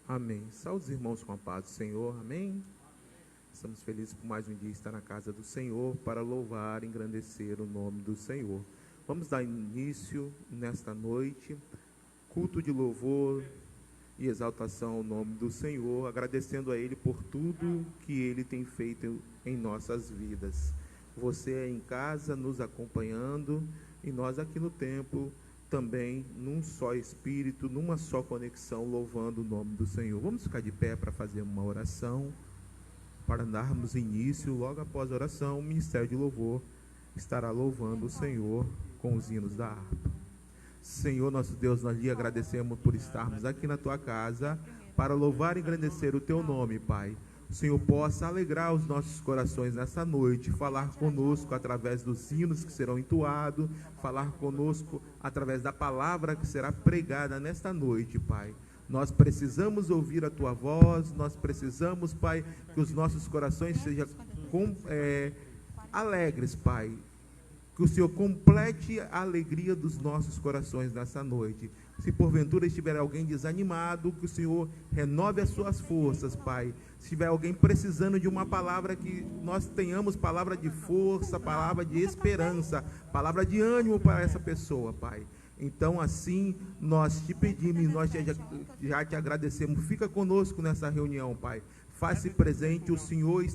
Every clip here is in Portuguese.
Amém. Saúde os irmãos com a paz do Senhor. Amém. Estamos felizes por mais um dia estar na casa do Senhor para louvar e engrandecer o nome do Senhor. Vamos dar início nesta noite, culto de louvor e exaltação ao nome do Senhor, agradecendo a Ele por tudo que Ele tem feito em nossas vidas. Você aí em casa nos acompanhando e nós aqui no templo também num só espírito, numa só conexão, louvando o nome do Senhor. Vamos ficar de pé para fazer uma oração, para darmos início. Logo após a oração, o Ministério de Louvor estará louvando o Senhor com os hinos da harpa. Senhor nosso Deus, nós lhe agradecemos por estarmos aqui na tua casa para louvar e engrandecer o teu nome, Pai. O Senhor possa alegrar os nossos corações nessa noite, falar conosco através dos hinos que serão entoados, falar conosco através da palavra que será pregada nesta noite, Pai. Nós precisamos ouvir a tua voz, nós precisamos, Pai, que os nossos corações sejam alegres, Pai. Que o Senhor complete a alegria dos nossos corações nessa noite. Se porventura estiver alguém desanimado, que o Senhor renove as suas forças, Pai. Se tiver alguém precisando de uma palavra, que nós tenhamos palavra de força, palavra de esperança, palavra de ânimo para essa pessoa, Pai. Então, assim, nós te pedimos e nós já te agradecemos. Fica conosco nessa reunião, Pai. Faça-se presente. O Senhor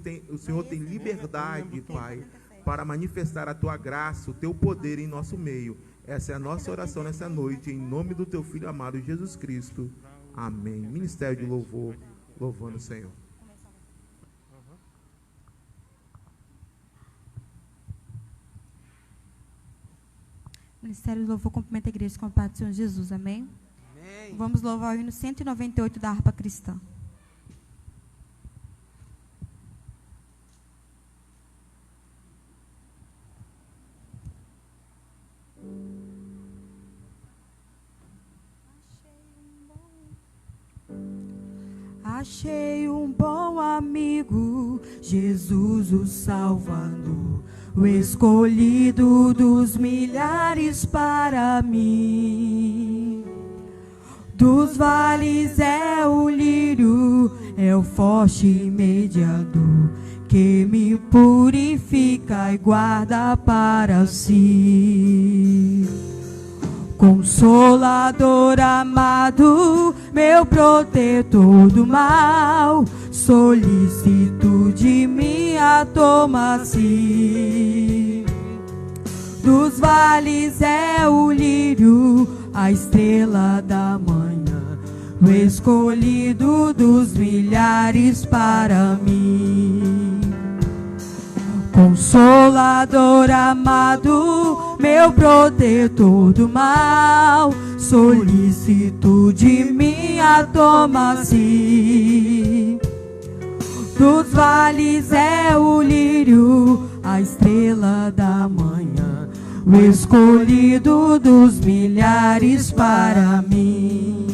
tem liberdade, Pai, para manifestar a tua graça, o teu poder em nosso meio. Essa é a nossa oração nessa noite, em nome do teu Filho amado Jesus Cristo. Amém. Ministério de Louvor, louvando o Senhor. Ministério de Louvor cumprimenta a igreja com a paz do Senhor Jesus. Amém? Amém. Vamos louvar o hino 198 da harpa cristã. Achei um bom amigo, Jesus o Salvador, o escolhido dos milhares para mim. Dos vales é o lírio, é o forte mediador, que me purifica e guarda para si. Consolador amado, meu protetor do mal, solicito de minha toma-se. Dos vales é o lírio, a estrela da manhã, o escolhido dos milhares para mim. Consolador amado, meu protetor do mal, solicito de minha toma-se. Dos vales é o lírio, a estrela da manhã, o escolhido dos milhares para mim.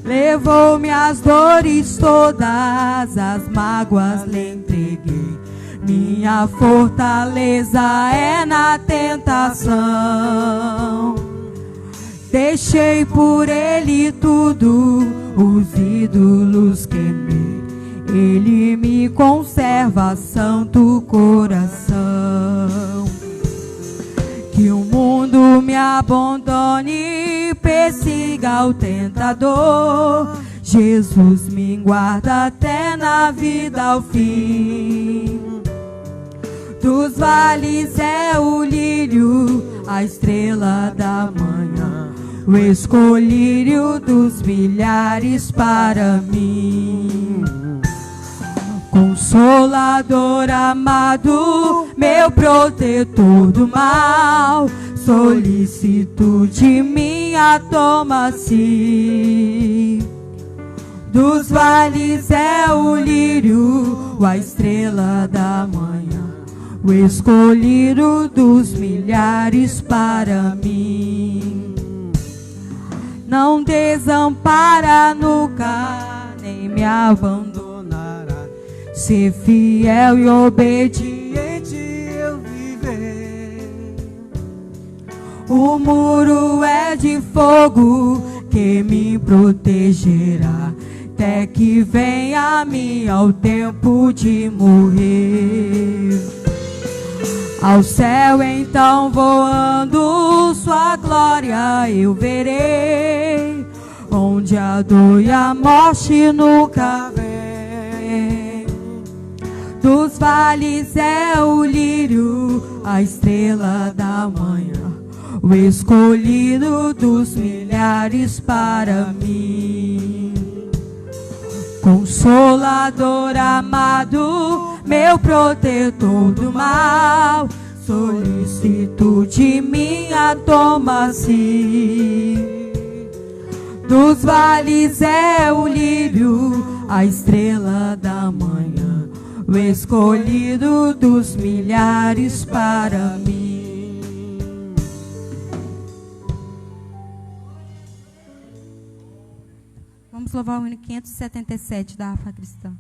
Levou-me as dores todas, as mágoas lhe entreguei. Minha fortaleza é na tentação. Deixei por ele tudo, os ídolos queimei. Ele me conserva santo coração. Que o mundo me abandone, persiga o tentador. Jesus me guarda até na vida ao fim. Dos vales é o lírio, a estrela da manhã, o escolhido dos milhares para mim. Consolador amado, meu protetor do mal, solicito de minha toma-se. Dos vales é o lírio, a estrela da manhã, o escolhido dos milhares para mim. Não desampara nunca, nem me abandonará. Ser fiel e obediente eu viver. O muro é de fogo que me protegerá, até que venha a mim ao tempo de morrer. Ao céu então voando, sua glória eu verei, onde a dor e a morte nunca vem. Dos vales é o lírio, a estrela da manhã, o escolhido dos milhares para mim. Consolador amado, meu protetor do mal, solicitude minha toma-se. Dos vales é o lírio, a estrela da manhã, o escolhido dos milhares para mim. Vamos louvar o hino 577 da harpa cristã.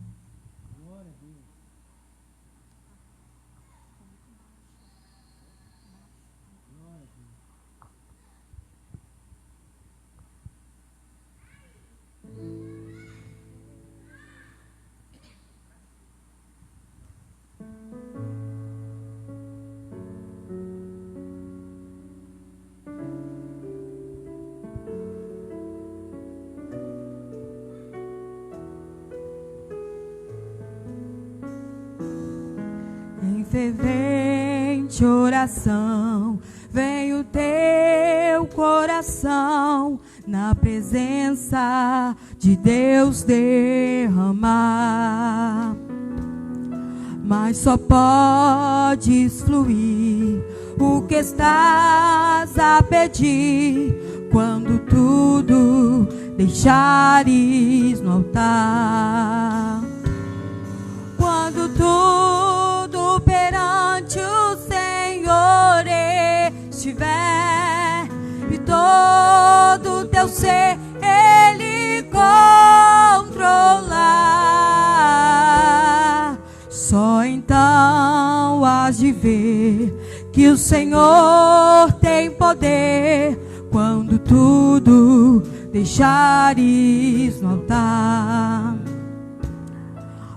Em fervente oração, vem o teu coração na presença de Deus derramar. Mas só podes fluir o que estás a pedir quando tudo deixares no altar. Quando tudo perante o Senhor estiver e todo teu ser Ele controlar, só então hás de ver que o Senhor tem poder quando tudo deixares no altar.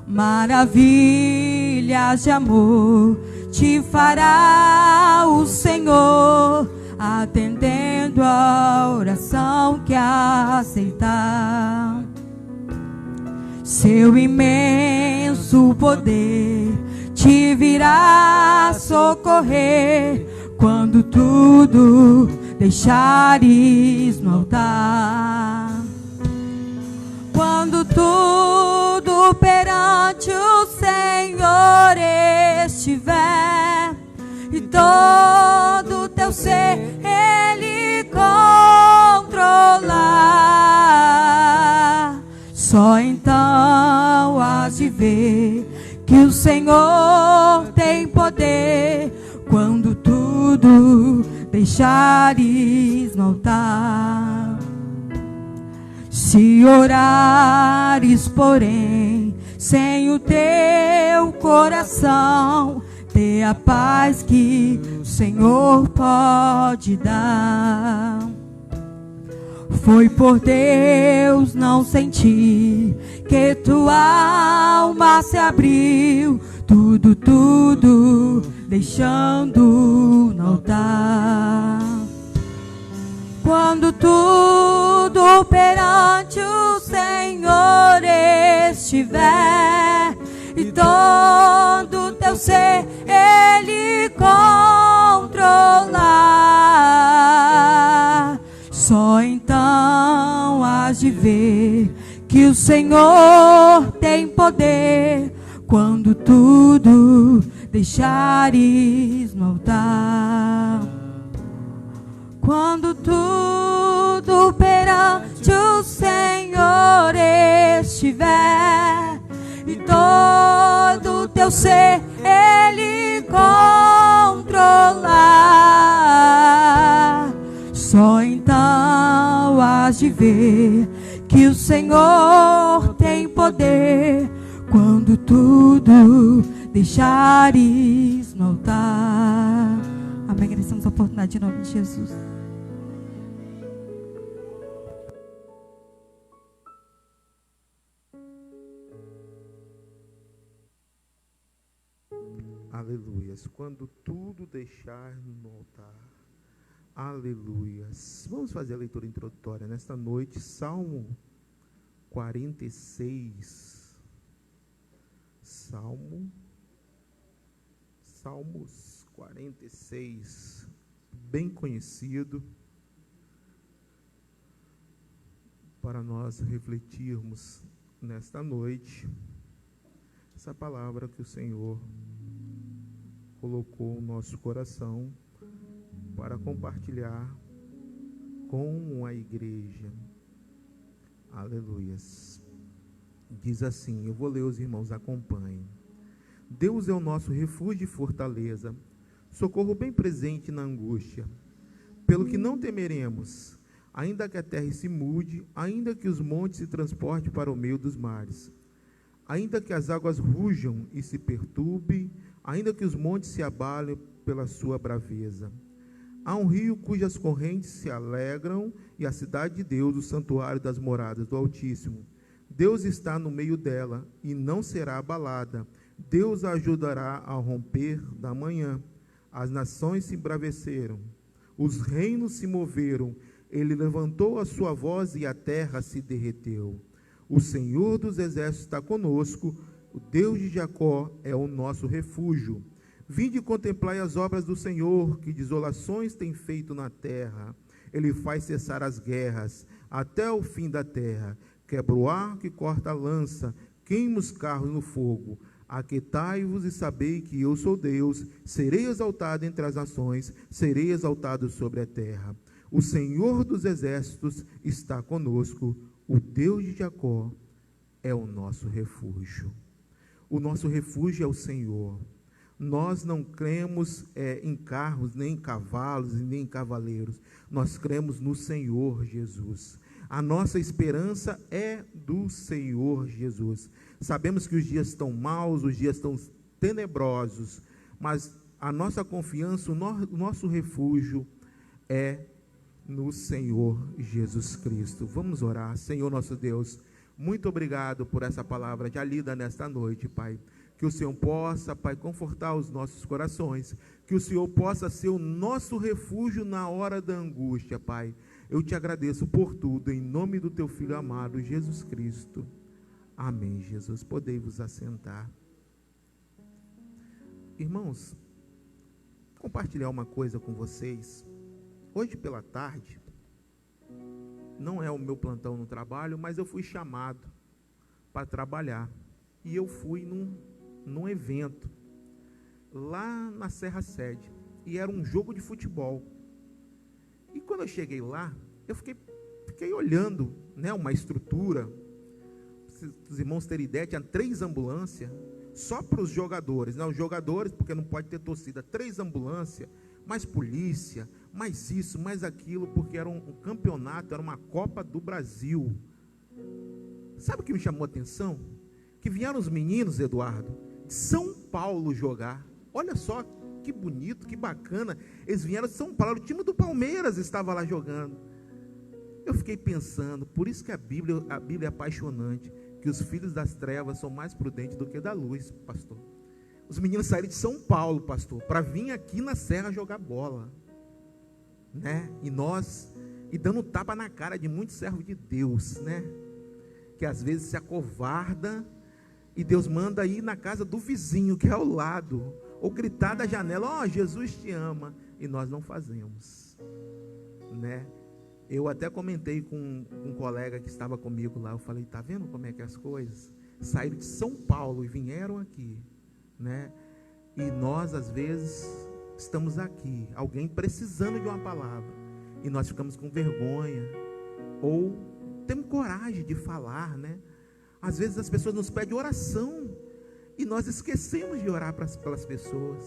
Maravilhas de amor te fará o Senhor, atendendo a oração que aceitar. Seu imenso poder te virá socorrer quando tudo deixares no altar. Quando tudo perante o Senhor estiver e todo teu ser Ele controlar, só então hás de ver que o Senhor tem poder quando tudo deixares no altar. Se orares, porém, sem o teu coração, ter a paz que o Senhor pode dar. Foi por Deus não sentir que tua alma se abriu, tudo deixando no altar. Quando tudo perante o Senhor estiver e todo teu ser Ele controlar, só então hás de ver que o Senhor tem poder quando tudo deixares no altar. Quando tudo perante o Senhor estiver e todo teu ser Ele controlar, só então hás de ver que o Senhor tem poder quando tudo deixares no altar. Amém. Agradecemos a oportunidade em nome de Jesus. Aleluias. Quando tudo deixar no altar. Aleluias. Vamos fazer a leitura introdutória nesta noite. Salmo 46. Salmos 46. Bem conhecido. Para nós refletirmos nesta noite essa palavra que o Senhor colocou no nosso coração para compartilhar com a igreja. Aleluias. Diz assim, eu vou ler, os irmãos acompanhem. Deus é o nosso refúgio e fortaleza, socorro bem presente na angústia. Pelo que não temeremos, ainda que a terra se mude, ainda que os montes se transportem para o meio dos mares, ainda que as águas rujam e se perturbem, ainda que os montes se abalem pela sua braveza. Há um rio cujas correntes se alegram, e a cidade de Deus, o santuário das moradas do Altíssimo. Deus está no meio dela, e não será abalada. Deus a ajudará ao romper da manhã. As nações se embraveceram, os reinos se moveram, ele levantou a sua voz e a terra se derreteu. O Senhor dos exércitos está conosco, o Deus de Jacó é o nosso refúgio. Vinde e contemplai as obras do Senhor, que desolações tem feito na terra. Ele faz cessar as guerras até o fim da terra. Quebra o arco e corta a lança, queima os carros no fogo. Aquietai-vos e sabei que eu sou Deus, serei exaltado entre as nações, serei exaltado sobre a terra. O Senhor dos exércitos está conosco, o Deus de Jacó é o nosso refúgio. O nosso refúgio é o Senhor. Nós não cremos em carros, nem em cavalos, nem em cavaleiros. Nós cremos no Senhor Jesus. A nossa esperança é do Senhor Jesus. Sabemos que os dias estão maus, os dias estão tenebrosos, mas a nossa confiança, o nosso refúgio é no Senhor Jesus Cristo. Vamos orar. Senhor nosso Deus, muito obrigado por essa palavra já lida nesta noite, Pai. Que o Senhor possa, Pai, confortar os nossos corações, que o Senhor possa ser o nosso refúgio na hora da angústia, Pai. Eu te agradeço por tudo, em nome do teu Filho amado, Jesus Cristo. Amém, Jesus. Podei vos assentar. Irmãos, compartilhar uma coisa com vocês. Hoje pela tarde, não é o meu plantão no trabalho, mas eu fui chamado para trabalhar. E eu fui num evento, lá na Serra Sede. E era um jogo de futebol. E quando eu cheguei lá, eu fiquei olhando, né, uma estrutura. Se os irmãos terem ideia, tinha 3 ambulâncias, só para os jogadores. Os jogadores, porque não pode ter torcida. 3 ambulâncias, mais polícia, mais isso, mais aquilo, porque era um campeonato, era uma Copa do Brasil. Sabe o que me chamou a atenção? Que vieram os meninos, Eduardo, de São Paulo jogar. Olha só que bonito, que bacana. Eles vieram de São Paulo, o time do Palmeiras estava lá jogando. Eu fiquei pensando, por isso que a Bíblia é apaixonante, que os filhos das trevas são mais prudentes do que da luz, pastor. Os meninos saíram de São Paulo, pastor, para vir aqui na Serra jogar bola, né? E dando tapa na cara de muitos servos de Deus, né? Que às vezes se acovarda, e Deus manda ir na casa do vizinho, que é ao lado, ou gritar da janela, ó, Jesus te ama, e nós não fazemos, né? Eu até comentei com um colega que estava comigo lá, eu falei, tá vendo como é que é as coisas? Saíram de São Paulo e vieram aqui, né? E nós, às vezes, estamos aqui, alguém precisando de uma palavra, e nós ficamos com vergonha, ou temos coragem de falar, né? Às vezes as pessoas nos pedem oração, e nós esquecemos de orar pelas pessoas,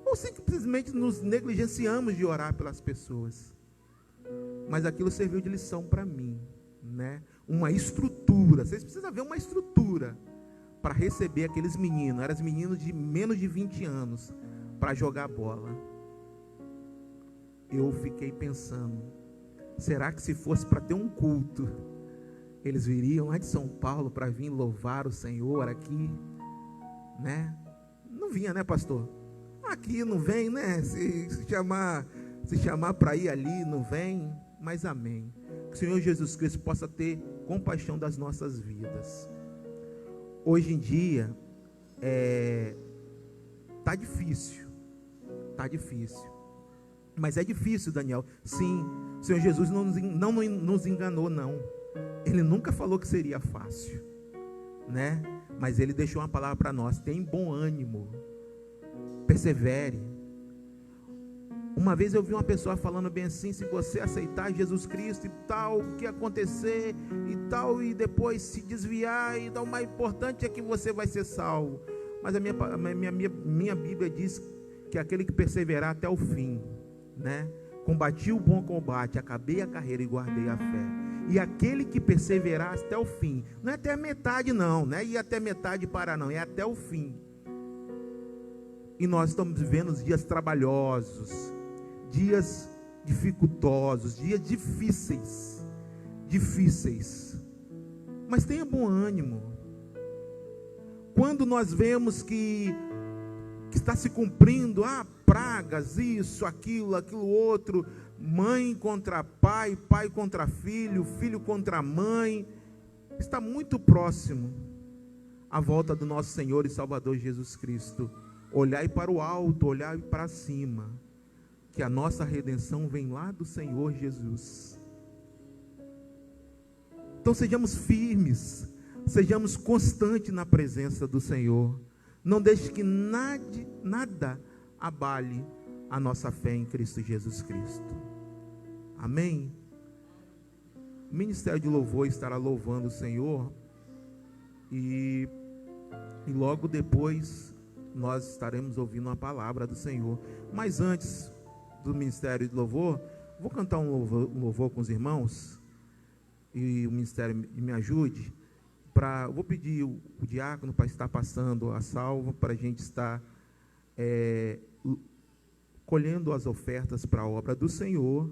ou simplesmente nos negligenciamos de orar pelas pessoas. Mas aquilo serviu de lição para mim, né? Uma estrutura, vocês precisam ver uma estrutura para receber aqueles meninos, eram meninos de menos de 20 anos, para jogar bola. Eu fiquei pensando, será que se fosse para ter um culto, eles viriam lá de São Paulo para vir louvar o Senhor aqui, né? Não vinha, né, pastor? Aqui não vem, né? Se chamar para ir ali, não vem. Mas amém. Que o Senhor Jesus Cristo possa ter compaixão das nossas vidas. Hoje em dia, tá difícil. Tá difícil. Mas é difícil, Daniel. Sim, o Senhor Jesus não nos enganou, não. Ele nunca falou que seria fácil, né? Mas Ele deixou uma palavra para nós: tem bom ânimo, persevere. Uma vez eu vi uma pessoa falando bem assim: se você aceitar Jesus Cristo e tal, o que acontecer e tal, e depois se desviar, e o mais importante é que você vai ser salvo. Mas a minha Bíblia diz que aquele que perseverar até o fim, né? Combati o bom combate, acabei a carreira e guardei a fé. E aquele que perseverar até o fim, não é até a metade não, não é ir até metade e parar não, é até o fim. E nós estamos vivendo os dias trabalhosos, dias dificultosos, dias difíceis. Mas tenha bom ânimo. Quando nós vemos que está se cumprindo, pragas, isso, aquilo outro, mãe contra pai, pai contra filho, filho contra mãe, está muito próximo a volta do nosso Senhor e Salvador Jesus Cristo. Olhai para o alto, olhai para cima, que a nossa redenção vem lá do Senhor Jesus. Então sejamos firmes, sejamos constantes na presença do Senhor. Não deixe que nada abale a nossa fé em Cristo Jesus Cristo. Amém? O Ministério de Louvor estará louvando o Senhor e logo depois nós estaremos ouvindo uma palavra do Senhor. Mas antes do Ministério de Louvor, vou cantar um louvor com os irmãos e o Ministério me ajude. Eu vou pedir o diácono para estar passando a salva, para a gente estar colhendo as ofertas para a obra do Senhor.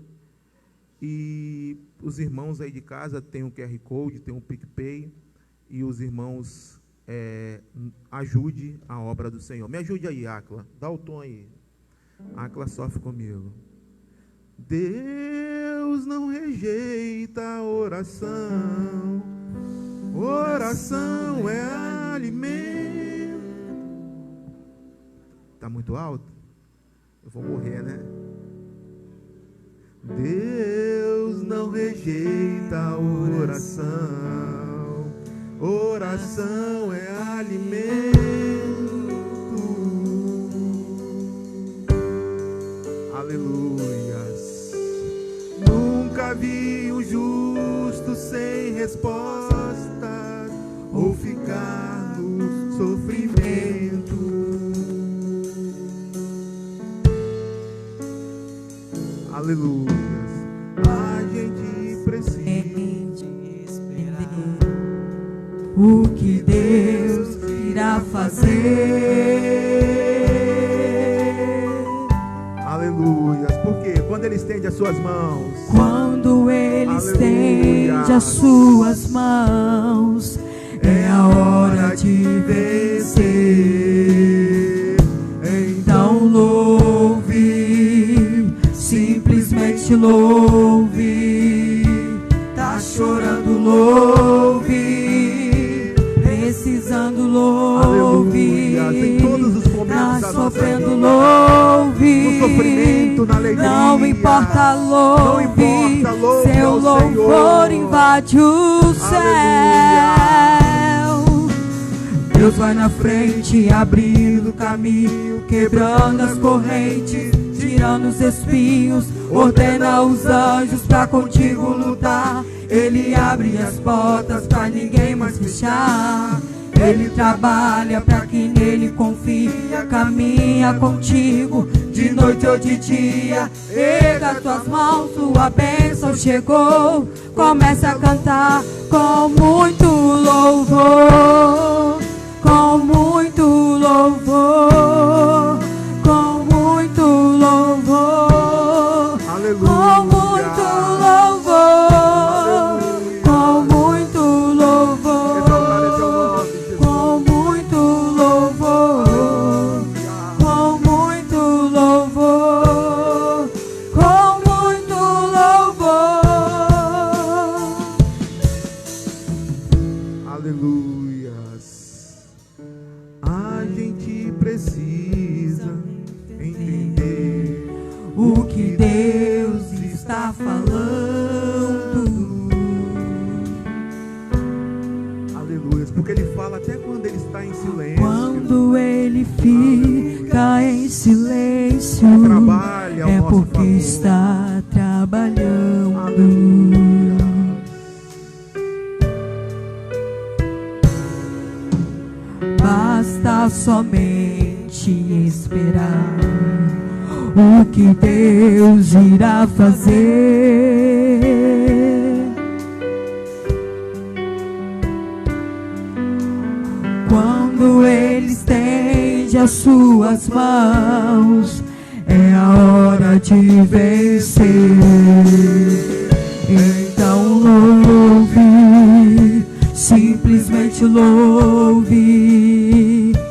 E os irmãos aí de casa têm um QR Code, tem um PicPay, e os irmãos ajude a obra do Senhor. Me ajude aí, Acla, dá o tom aí. Acla sofre comigo. Deus não rejeita a oração. Oração é alimento. Está muito alto? Eu vou morrer, né? Deus não rejeita a oração. Oração é alimento. Aleluias. Nunca vi um justo sem resposta ou ficar no sofrimento. Aleluia. A gente precisa esperar o que Deus irá fazer. Aleluia. Porque quando Ele estende as suas mãos, quando Ele aleluia, estende as suas mãos, é a hora de vencer. Então louve, simplesmente louve. Tá chorando, louve. Precisando, louve. Em todos os momentos tá da sofrendo, nossa louve. No sofrimento, na alegria. Não importa, louve. Não importa, louve. Seu louvor invade o céu. Deus vai na frente, abrindo o caminho, quebrando as correntes, tirando os espinhos, ordena os anjos pra contigo lutar. Ele abre as portas pra ninguém mais fechar. Ele trabalha pra que nele confia, caminha contigo de noite ou de dia. Erga tuas mãos, sua bênção chegou. Começa a cantar com muito louvor, com muito louvor, com muito louvor, aleluia, com muito louvor, com muito louvor, com muito louvor, com muito a somente esperar o que Deus irá fazer. Quando Ele estende as suas mãos, é a hora de vencer. Então louve, simplesmente louve.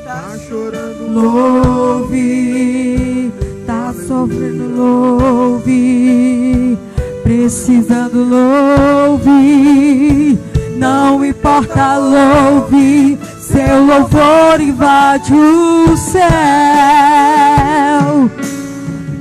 Tá chorando, Louve, tá sofrendo, louve. Precisando, louve. Não importa, louve. Seu louvor invade o céu.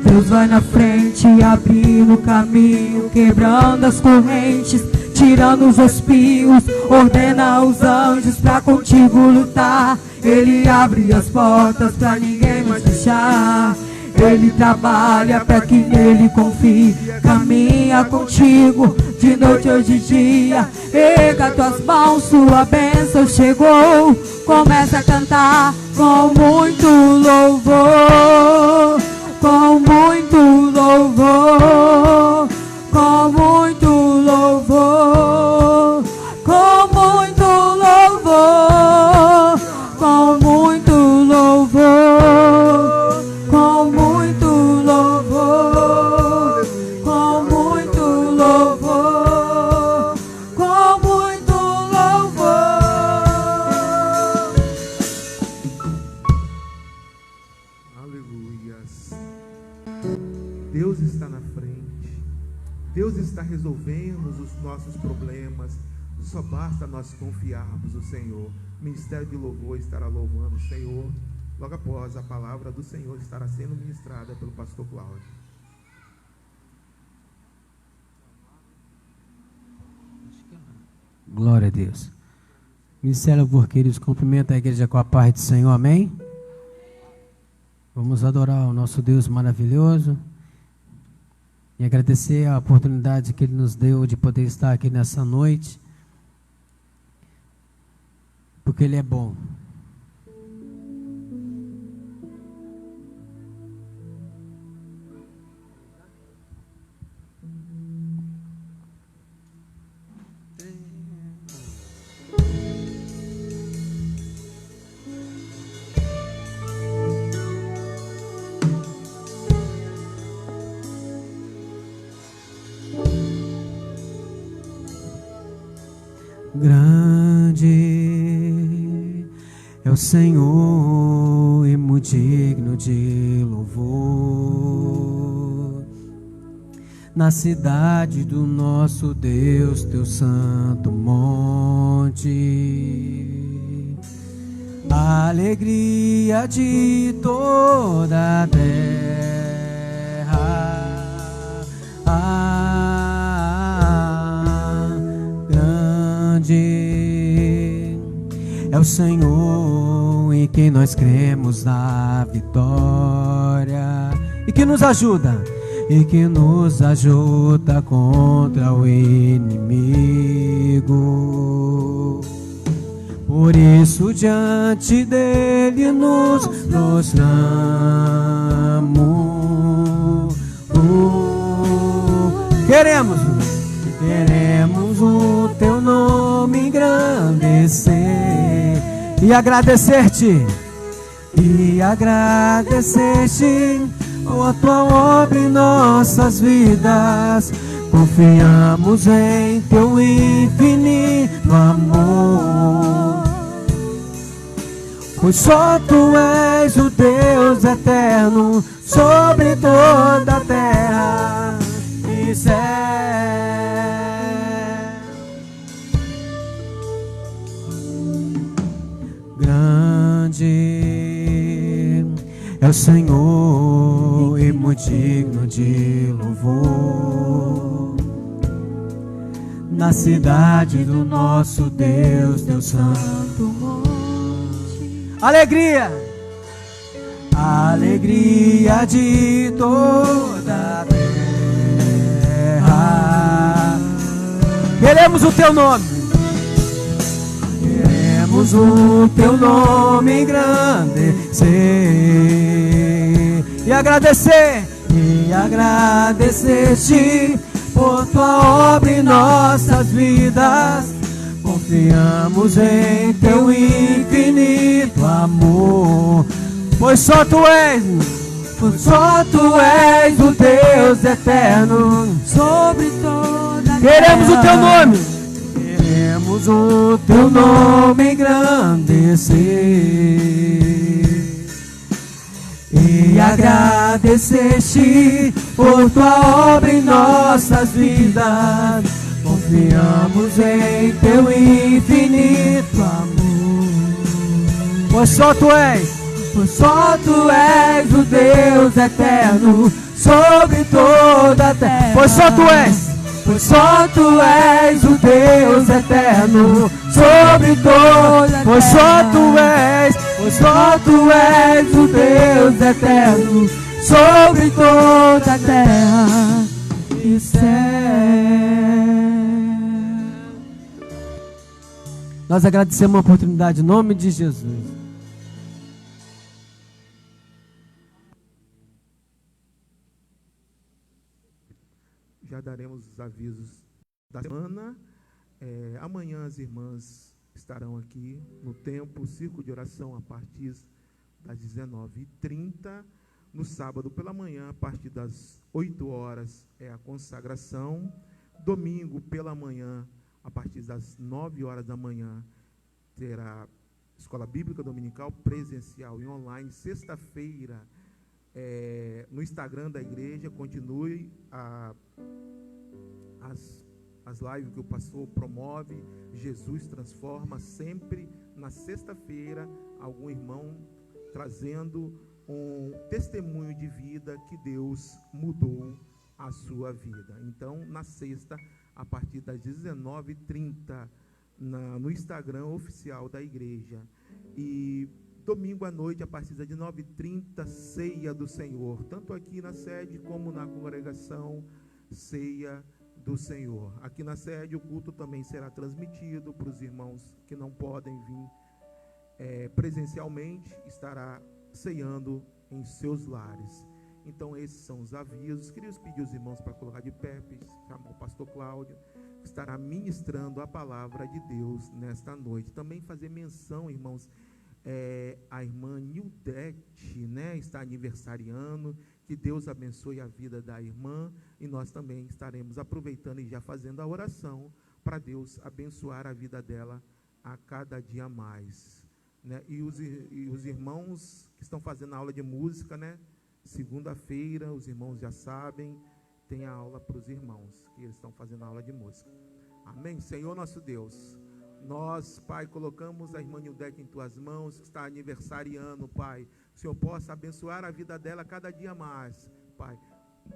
Deus vai na frente, abrindo o caminho, quebrando as correntes, tirando os espinhos, ordena os anjos pra contigo lutar. Ele abre as portas pra ninguém mais fechar. Ele trabalha pra quem nele confie, caminha contigo de noite ou de dia. Erga tuas mãos, sua bênção chegou. Começa a cantar com muito louvor, com muito louvor, com muito louvor, com muito louvor, com muito louvor, com muito louvor, com muito louvor, com muito louvor. aleluias. Deus está na frente, Deus está resolvendo os nossos problemas. Só basta nós confiarmos no Senhor. O ministério de louvor estará louvando o Senhor. Logo após a palavra do Senhor estará sendo ministrada pelo pastor Cláudio. Glória a Deus. Ministério Louvor, queridos, cumprimenta a igreja com a paz do Senhor, amém? Vamos adorar o nosso Deus maravilhoso e agradecer a oportunidade que Ele nos deu de poder estar aqui nessa noite, porque Ele é bom. Grande é o Senhor e muito digno de louvor. Na cidade do nosso Deus, teu santo monte, a alegria de toda a terra. É o Senhor em quem nós cremos na vitória e que nos ajuda contra o inimigo. Por isso diante dele nos prostramos. Queremos o teu nome engrandecer e agradecer-te por tua obra em nossas vidas. Confiamos em teu infinito amor, pois só tu és o Deus eterno sobre toda a terra e céu. Grande é o Senhor e muito digno de louvor. Na cidade do nosso Deus, teu santo monte. Alegria! Alegria de toda a terra. Queremos o teu nome. Viemos o teu nome engrandecer e agradecer-te por tua obra em nossas vidas. Confiamos em teu infinito amor, pois só tu és o Deus eterno sobre toda a Queremos o teu nome. Queremos o teu nome engrandecer e agradecer-te por tua obra em nossas vidas. Confiamos em teu infinito amor, pois só tu és o Deus eterno sobre toda a terra. Pois só tu és o Deus eterno sobre toda a terra. Pois só tu és o Deus eterno sobre toda a terra e céu. Nós agradecemos a oportunidade em nome de Jesus. Já daremos os avisos da semana. Amanhã as irmãs estarão aqui no templo, círculo de oração a partir das 19h30. No sábado pela manhã, a partir das 8 horas, é a consagração. Domingo pela manhã, a partir das 9 horas da manhã, terá escola bíblica dominical presencial e online. Sexta-feira, no Instagram da igreja, continue as lives que o pastor promove. Jesus transforma, sempre na sexta-feira, algum irmão trazendo um testemunho de vida que Deus mudou a sua vida. Então, na sexta, a partir das 19h30, no Instagram oficial da igreja. E domingo à noite, a partir das 19h30, ceia do Senhor, tanto aqui na sede como na congregação, ceia do Senhor. Aqui na sede, o culto também será transmitido para os irmãos que não podem vir presencialmente, estará ceando em seus lares. Então, esses são os avisos. Queria pedir os irmãos para colocar de pé, chamar o pastor Cláudio, que estará ministrando a palavra de Deus nesta noite. Também fazer menção, irmãos, a irmã Nildete, está aniversariando. Que Deus abençoe a vida da irmã, e nós também estaremos aproveitando e já fazendo a oração para Deus abençoar a vida dela a cada dia mais, E os irmãos que estão fazendo a aula de música, segunda-feira, os irmãos já sabem, tem a aula para os irmãos que eles estão fazendo a aula de música. Amém? Senhor nosso Deus, nós, Pai, colocamos a irmã Nildete em tuas mãos, que está aniversariando, Pai. O Senhor possa abençoar a vida dela cada dia mais, Pai.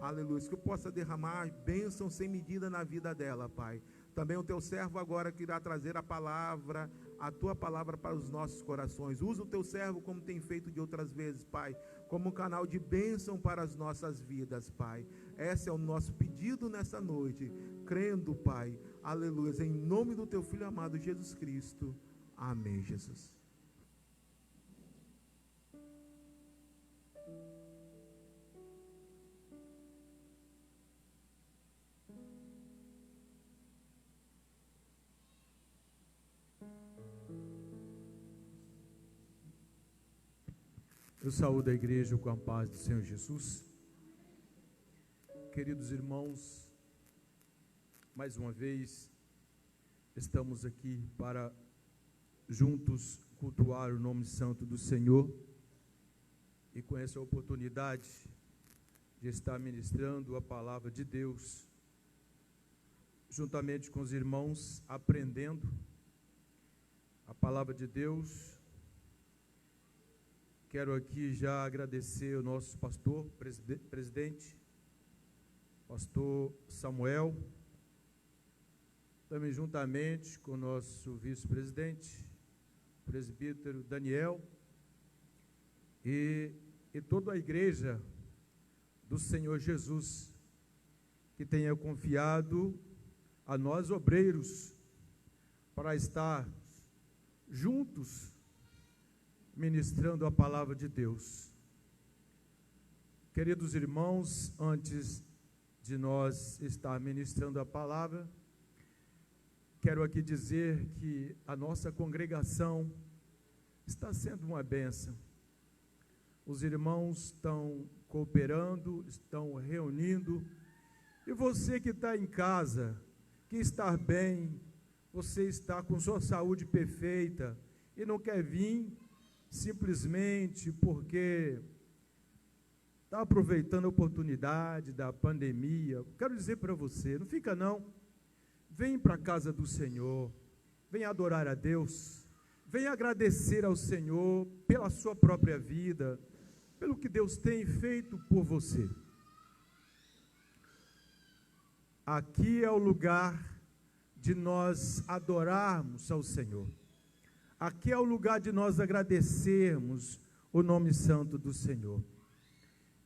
Aleluia. Que eu possa derramar bênção sem medida na vida dela, Pai. Também o teu servo agora que irá trazer a palavra, a tua palavra para os nossos corações. Usa o teu servo como tem feito de outras vezes, Pai, como um canal de bênção para as nossas vidas, Pai. Esse é o nosso pedido nessa noite, crendo, Pai, aleluia, em nome do teu Filho amado Jesus Cristo. Amém, Jesus. Eu saúdo a igreja com a paz do Senhor Jesus. Queridos irmãos, mais uma vez estamos aqui para juntos cultuar o nome santo do Senhor, e com essa oportunidade de estar ministrando a palavra de Deus, juntamente com os irmãos, aprendendo a palavra de Deus. Quero aqui já agradecer o nosso pastor, presidente, pastor Samuel, também juntamente com o nosso vice-presidente, presbítero Daniel, e toda a igreja do Senhor Jesus, que tenha confiado a nós obreiros, para estar juntos, ministrando a palavra de Deus. Queridos irmãos, antes de nós estar ministrando a palavra, quero aqui dizer que a nossa congregação está sendo uma bênção. Os irmãos estão cooperando, estão reunindo, e você que está em casa, que está bem, você está com sua saúde perfeita e não quer vir simplesmente porque está aproveitando a oportunidade da pandemia. Quero dizer para você, não fica não, vem para a casa do Senhor, vem adorar a Deus, vem agradecer ao Senhor pela sua própria vida, pelo que Deus tem feito por você. Aqui é o lugar de nós adorarmos ao Senhor. Aqui é o lugar de nós agradecermos o nome santo do Senhor.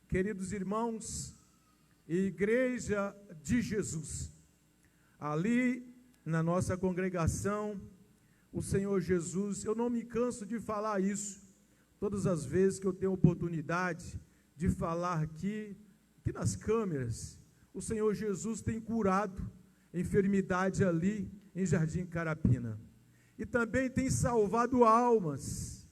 Queridos irmãos, Igreja de Jesus, ali na nossa congregação, o Senhor Jesus, eu não me canso de falar isso, todas as vezes que eu tenho oportunidade de falar aqui nas câmeras, o Senhor Jesus tem curado enfermidade ali em Jardim Carapina, e também tem salvado almas,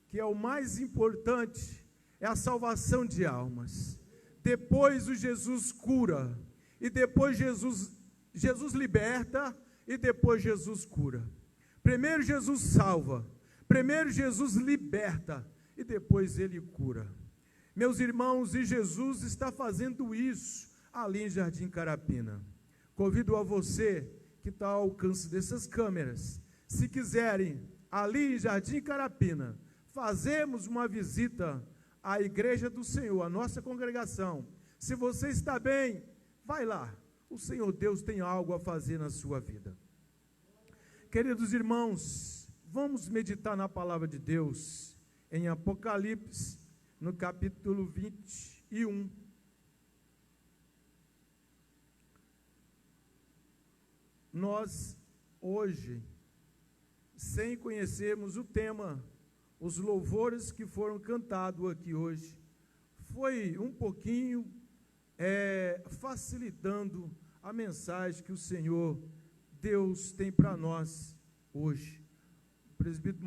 que é o mais importante, é a salvação de almas. Depois o Jesus cura, e depois Jesus liberta, e depois Jesus cura. Primeiro Jesus salva, primeiro Jesus liberta, e depois ele cura. Meus irmãos, e Jesus está fazendo isso ali em Jardim Carapina. Convido a você que está ao alcance dessas câmeras, se quiserem, ali em Jardim Carapina, fazemos uma visita à Igreja do Senhor, a nossa congregação. Se você está bem, vai lá. O Senhor Deus tem algo a fazer na sua vida. Queridos irmãos, vamos meditar na palavra de Deus, em Apocalipse, no capítulo 21. Nós, hoje, sem conhecermos o tema, os louvores que foram cantados aqui hoje, foi um pouquinho facilitando a mensagem que o Senhor Deus tem para nós hoje. O presbítero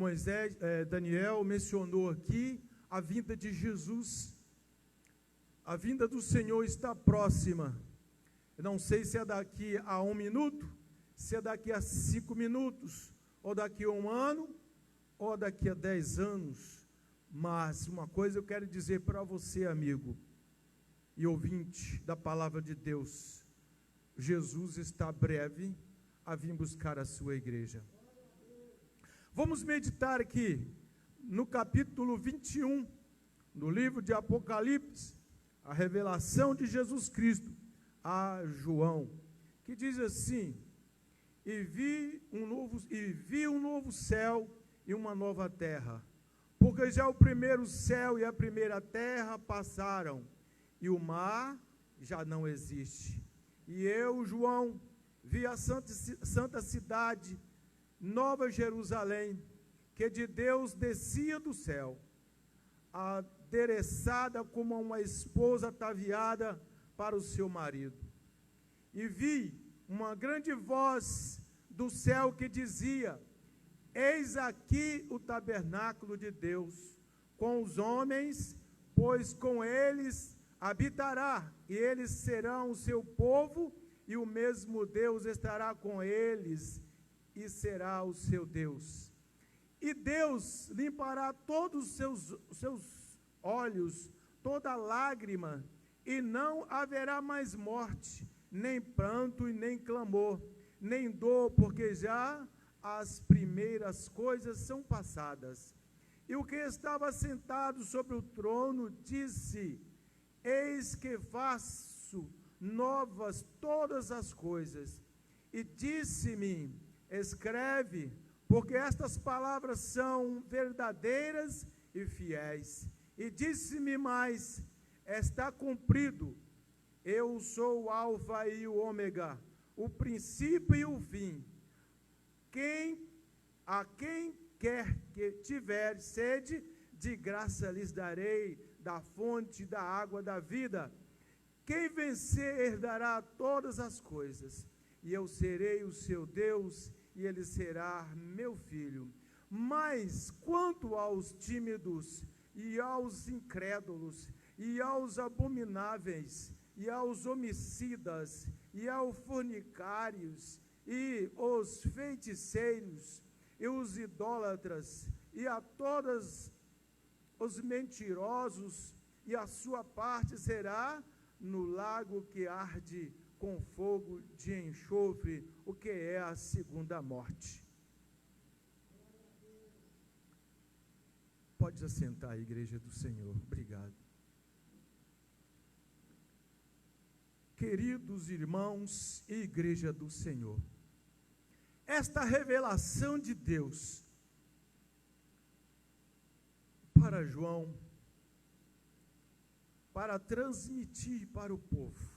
Daniel mencionou aqui a vinda de Jesus. A vinda do Senhor está próxima. Eu não sei se é daqui a 1 minuto, se é daqui a 5 minutos, ou daqui a 1 ano, ou daqui a 10 anos, mas uma coisa eu quero dizer para você, amigo e ouvinte da palavra de Deus: Jesus está breve a vir buscar a sua igreja. Vamos meditar aqui no capítulo 21, no livro de Apocalipse, a revelação de Jesus Cristo a João, que diz assim: E vi um novo céu e uma nova terra, porque já o primeiro céu e a primeira terra passaram, e o mar já não existe. E eu, João, vi a santa cidade, Nova Jerusalém, que de Deus descia do céu, adereçada como uma esposa ataviada para o seu marido. E vi uma grande voz do céu que dizia: Eis aqui o tabernáculo de Deus com os homens, pois com eles habitará, e eles serão o seu povo, e o mesmo Deus estará com eles, e será o seu Deus. E Deus limpará todos os seus olhos, toda lágrima, e não haverá mais morte, nem pranto e nem clamor, nem dor, porque já as primeiras coisas são passadas. E o que estava sentado sobre o trono disse: Eis que faço novas todas as coisas. E disse-me: Escreve, porque estas palavras são verdadeiras e fiéis. E disse-me mais: Está cumprido. Eu sou o Alfa e o Ômega, o princípio e o fim. A quem quer que tiver sede, de graça lhes darei da fonte da água da vida. Quem vencer herdará todas as coisas, e eu serei o seu Deus, e ele será meu filho. Mas quanto aos tímidos, e aos incrédulos, e aos abomináveis, e aos homicidas, e aos fornicários, e os feiticeiros, e os idólatras, e a todos os mentirosos, e a sua parte será no lago que arde com fogo de enxofre, o que é a segunda morte. Pode assentar, a igreja do Senhor. Obrigado. Queridos irmãos e igreja do Senhor, esta revelação de Deus para João, para transmitir para o povo,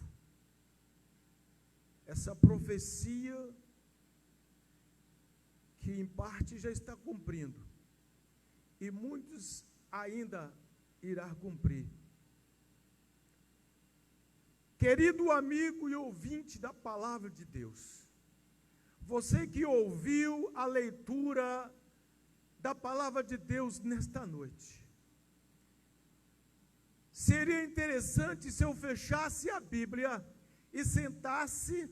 essa profecia que em parte já está cumprindo, e muitos ainda irá cumprir. Querido amigo e ouvinte da palavra de Deus, você que ouviu a leitura da palavra de Deus nesta noite, seria interessante se eu fechasse a Bíblia e sentasse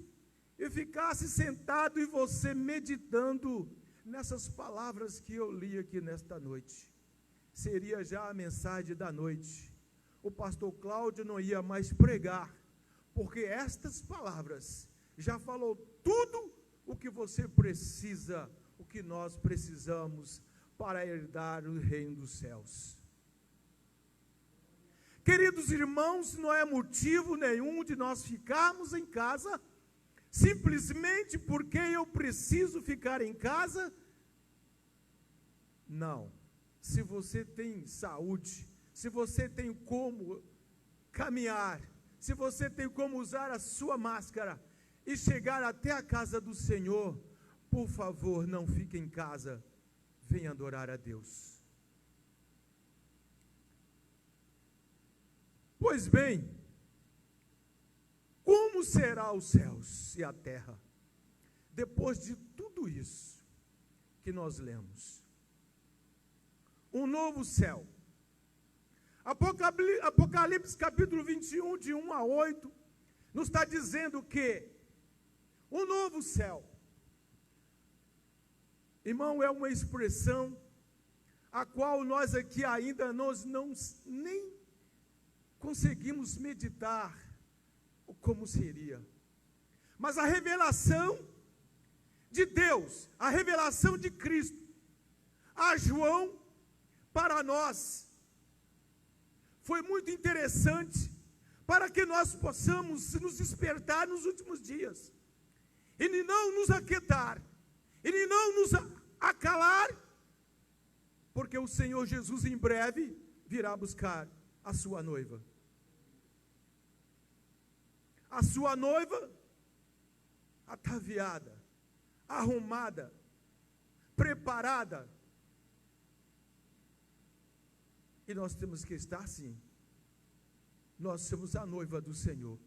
e ficasse sentado e você meditando nessas palavras que eu li aqui nesta noite. Seria já a mensagem da noite. O pastor Cláudio não ia mais pregar, porque estas palavras já falou tudo o que você precisa, o que nós precisamos para herdar o reino dos céus. Queridos irmãos, não é motivo nenhum de nós ficarmos em casa, simplesmente porque eu preciso ficar em casa. Não. Se você tem saúde, se você tem como caminhar, se você tem como usar a sua máscara e chegar até a casa do Senhor, por favor, não fique em casa, venha adorar a Deus. Pois bem, como será os céus e a terra, depois de tudo isso que nós lemos? Um novo céu. Apocalipse capítulo 21, de 1 a 8, nos está dizendo que um novo céu, irmão, é uma expressão a qual nós aqui ainda nem conseguimos meditar como seria. Mas a revelação de Deus, a revelação de Cristo a João, para nós, foi muito interessante, para que nós possamos nos despertar nos últimos dias, e não nos aquietar, e não nos acalar, porque o Senhor Jesus em breve virá buscar a sua noiva. A sua noiva ataviada, arrumada, preparada. E nós temos que estar assim. Nós somos a noiva do Senhor.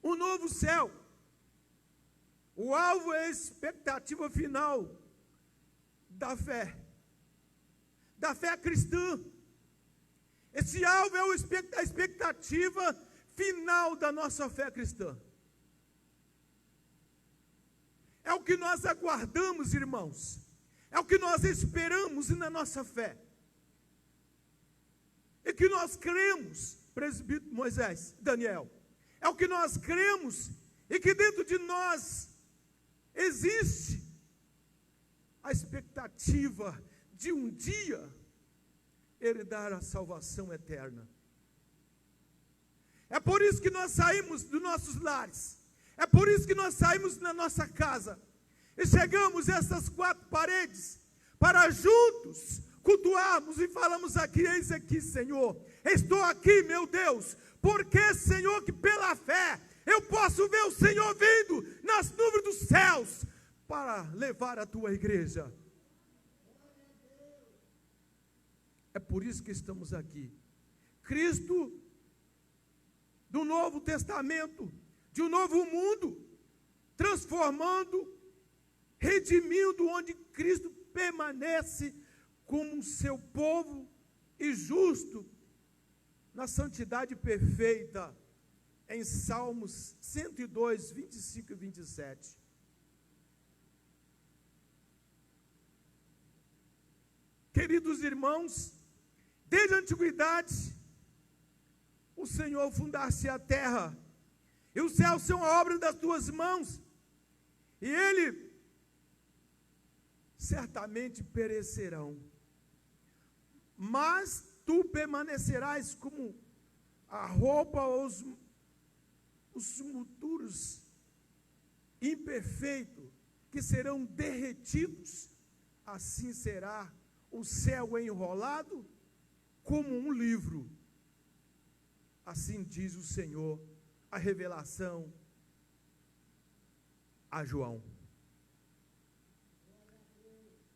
Um novo céu. O alvo é a expectativa final da fé cristã. Esse alvo é a expectativa final da nossa fé cristã. É o que nós aguardamos, irmãos. É o que nós esperamos na nossa fé. É que nós cremos, presbítero Moisés, Daniel. É o que nós cremos e que dentro de nós existe a expectativa de um dia herdar a salvação eterna. É por isso que nós saímos dos nossos lares, é por isso que nós saímos da nossa casa e chegamos a essas quatro paredes para juntos cultuarmos e falamos aqui: eis aqui, Senhor, estou aqui, meu Deus, porque, Senhor, que pela fé eu posso ver o Senhor vindo nas nuvens dos céus, para levar a tua igreja. É por isso que estamos aqui. Cristo do Novo Testamento, de um novo mundo, transformando, redimindo, onde Cristo permanece como seu povo e justo, na santidade perfeita, em Salmos 102, 25 e 27. Queridos irmãos, desde a antiguidade, o Senhor fundasse a terra, e os céus são a obra das tuas mãos, e Ele certamente perecerão, mas tu permanecerás como a roupa ou os moturos imperfeitos, que serão derretidos. Assim será o céu enrolado como um livro. Assim diz o Senhor, a revelação a João.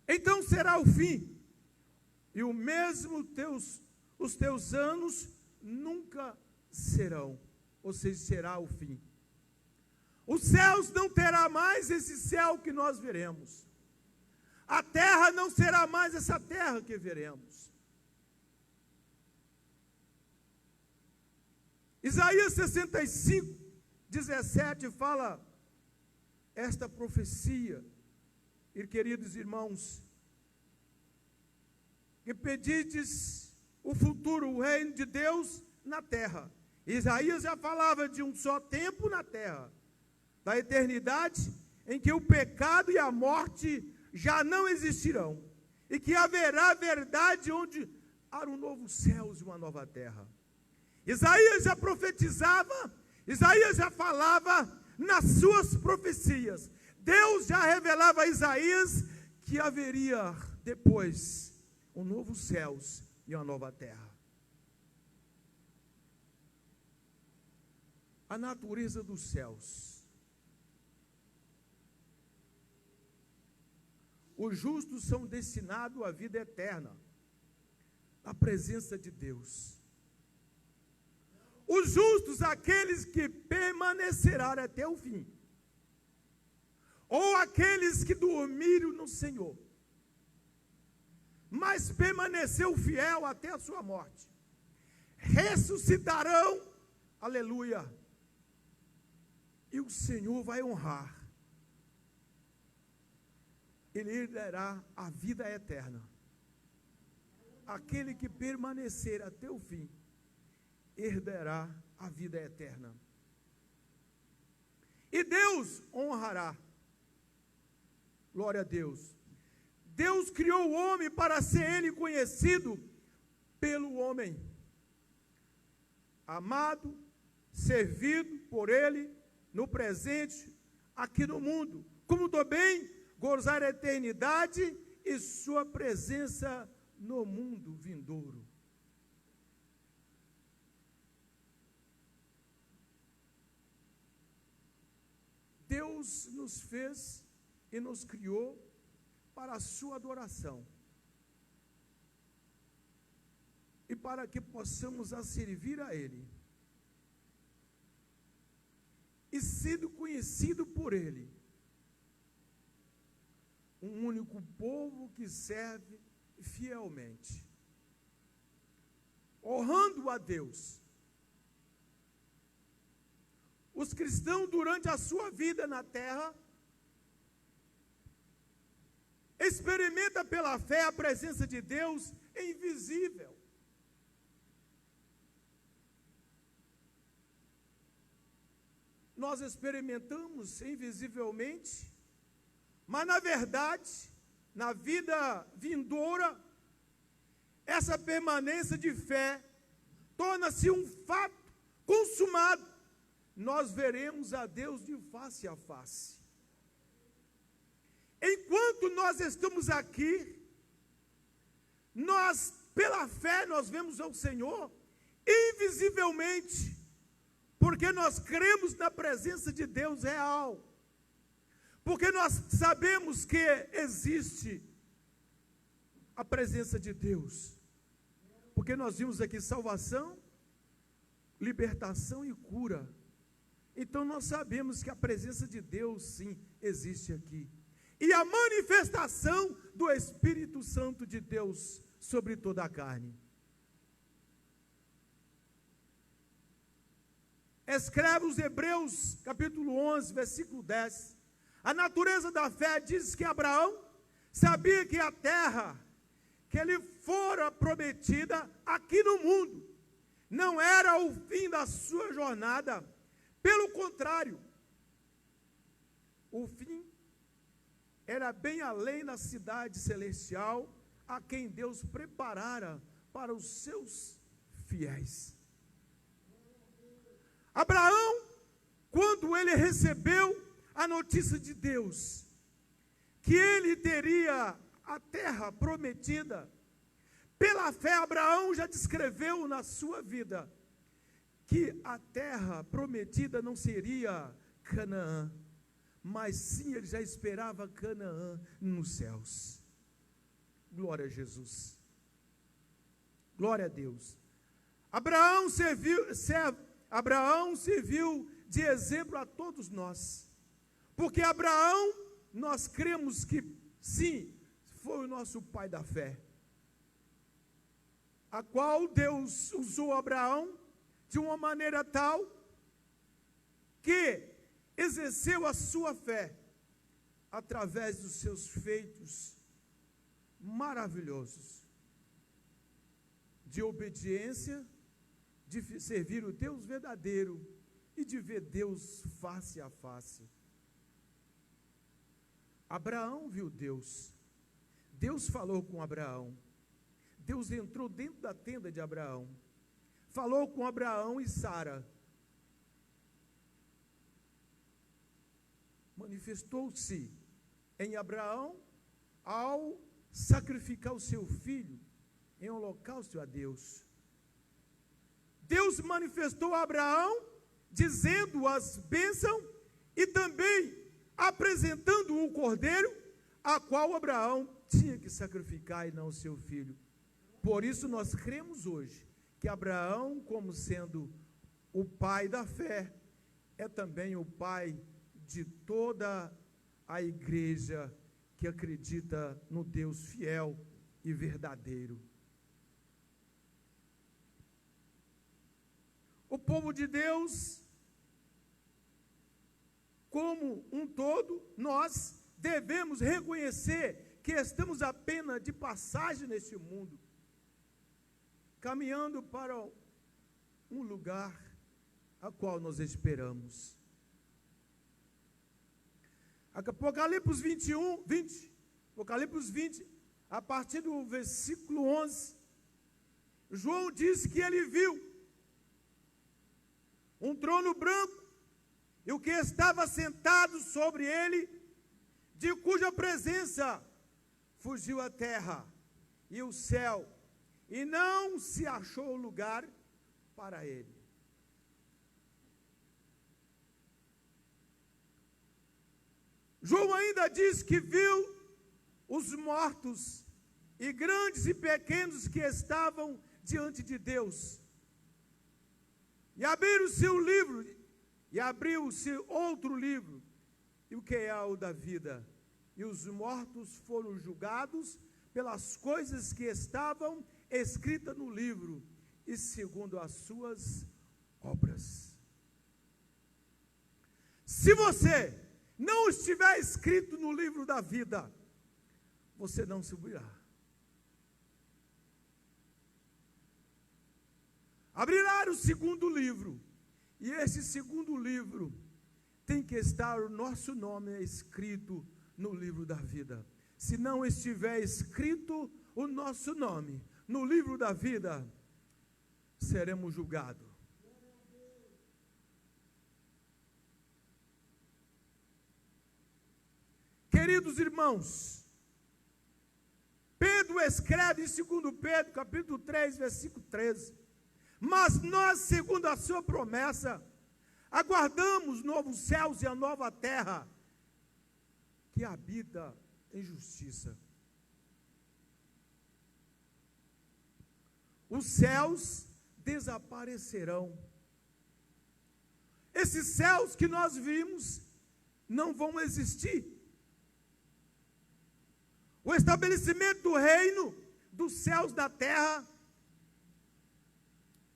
Então será o fim, e o mesmo os teus anos nunca serão, ou seja, será o fim. Os céus não terá mais esse céu que nós veremos. A terra não será mais essa terra que veremos. Isaías 65, 17 fala esta profecia. E queridos irmãos, que pedides o futuro, o reino de Deus na terra. Isaías já falava de um só tempo na terra, da eternidade em que o pecado e a morte já não existirão, e que haverá verdade onde há um novo céu e uma nova terra. Isaías já profetizava, Isaías já falava nas suas profecias. Deus já revelava a Isaías que haveria depois um novo céus e uma nova terra. A natureza dos céus. Os justos são destinados à vida eterna, na presença de Deus. Os justos, aqueles que permanecerão até o fim, ou aqueles que dormiram no Senhor, mas permaneceu fiel até a sua morte, ressuscitarão, aleluia, e o Senhor vai honrar. Ele dará a vida eterna. Aquele que permanecer até o fim, herdará a vida eterna. E Deus honrará. Glória a Deus. Deus criou o homem para ser ele conhecido pelo homem, amado, servido por ele no presente, aqui no mundo, como também gozar a eternidade e sua presença no mundo vindouro. Deus nos fez e nos criou para a sua adoração, e para que possamos a servir a Ele, e sendo conhecido por Ele, um único povo que serve fielmente, honrando a Deus. Os cristãos, durante a sua vida na terra, experimenta pela fé a presença de Deus invisível. Nós experimentamos invisivelmente, mas na verdade, na vida vindoura, essa permanência de fé torna-se um fato consumado. Nós veremos a Deus de face a face. Enquanto nós estamos aqui, nós, pela fé, nós vemos ao Senhor invisivelmente, porque nós cremos na presença de Deus real. Porque nós sabemos que existe a presença de Deus. Porque nós vimos aqui salvação, libertação e cura. Então nós sabemos que a presença de Deus, sim, existe aqui. E a manifestação do Espírito Santo de Deus sobre toda a carne. Escreve os Hebreus, capítulo 11, versículo 10. A natureza da fé diz que Abraão sabia que a terra que lhe fora prometida aqui no mundo não era o fim da sua jornada. Pelo contrário, o fim era bem além da cidade celestial a quem Deus preparara para os seus fiéis. Abraão, quando ele recebeu a notícia de Deus, que ele teria a terra prometida, pela fé Abraão já descreveu na sua vida, que a terra prometida não seria Canaã, mas sim ele já esperava Canaã nos céus. Glória a Jesus. Glória a Deus. Abraão serviu de exemplo a todos nós. Porque Abraão, nós cremos que sim, foi o nosso pai da fé. A qual Deus usou Abraão de uma maneira tal que exerceu a sua fé através dos seus feitos maravilhosos de obediência, de servir o Deus verdadeiro e de ver Deus face a face. Abraão viu Deus. Deus falou com Abraão. Deus entrou dentro da tenda de Abraão. Falou com Abraão e Sara. Manifestou-se em Abraão ao sacrificar o seu filho em holocausto a Deus. Deus manifestou a Abraão dizendo as bênçãos e também apresentando um cordeiro a qual Abraão tinha que sacrificar e não o seu filho. Por isso nós cremos hoje que Abraão, como sendo o pai da fé, é também o pai de toda a igreja que acredita no Deus fiel e verdadeiro. O povo de Deus, como um todo, nós devemos reconhecer que estamos apenas de passagem neste mundo, caminhando para um lugar a qual nós esperamos. Apocalipse 20, a partir do versículo 11, João disse que ele viu um trono branco, e o que estava sentado sobre ele, de cuja presença fugiu a terra e o céu, e não se achou lugar para ele. João ainda diz que viu os mortos, e grandes e pequenos que estavam diante de Deus. E abriu-se o livro, e abriu-se outro livro, e o que é o da vida. E os mortos foram julgados pelas coisas que estavam escritas no livro, e segundo as suas obras. Se você não estiver escrito no livro da vida, você não subirá. Abrirá o segundo livro, e esse segundo livro tem que estar o nosso nome escrito no livro da vida. Se não estiver escrito o nosso nome no livro da vida, seremos julgados. Queridos irmãos, Pedro escreve em 2 Pedro, capítulo 3, versículo 13, mas nós, segundo a sua promessa, aguardamos novos céus e a nova terra, que habita em justiça. Os céus desaparecerão. Esses céus que nós vimos não vão existir. O estabelecimento do reino dos céus da terra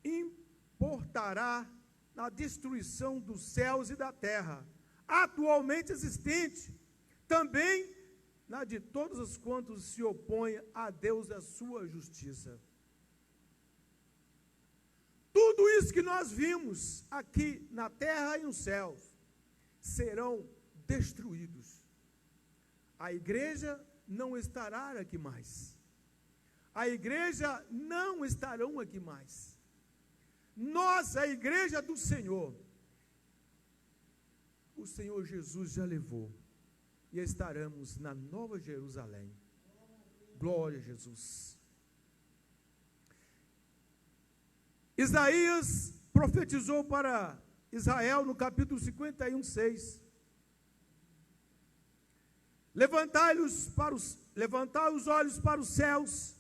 importará na destruição dos céus e da terra, atualmente existente, também na de todos os quantos se opõem a Deus e a sua justiça. Tudo isso que nós vimos aqui na terra e nos céus serão destruídos. A igreja não estará aqui mais. A igreja não estarão aqui mais. Nós, a igreja do Senhor, o Senhor Jesus já levou e estaremos na Nova Jerusalém. Glória a Jesus. Isaías profetizou para Israel no capítulo 51, 6. Levantai os olhos para os céus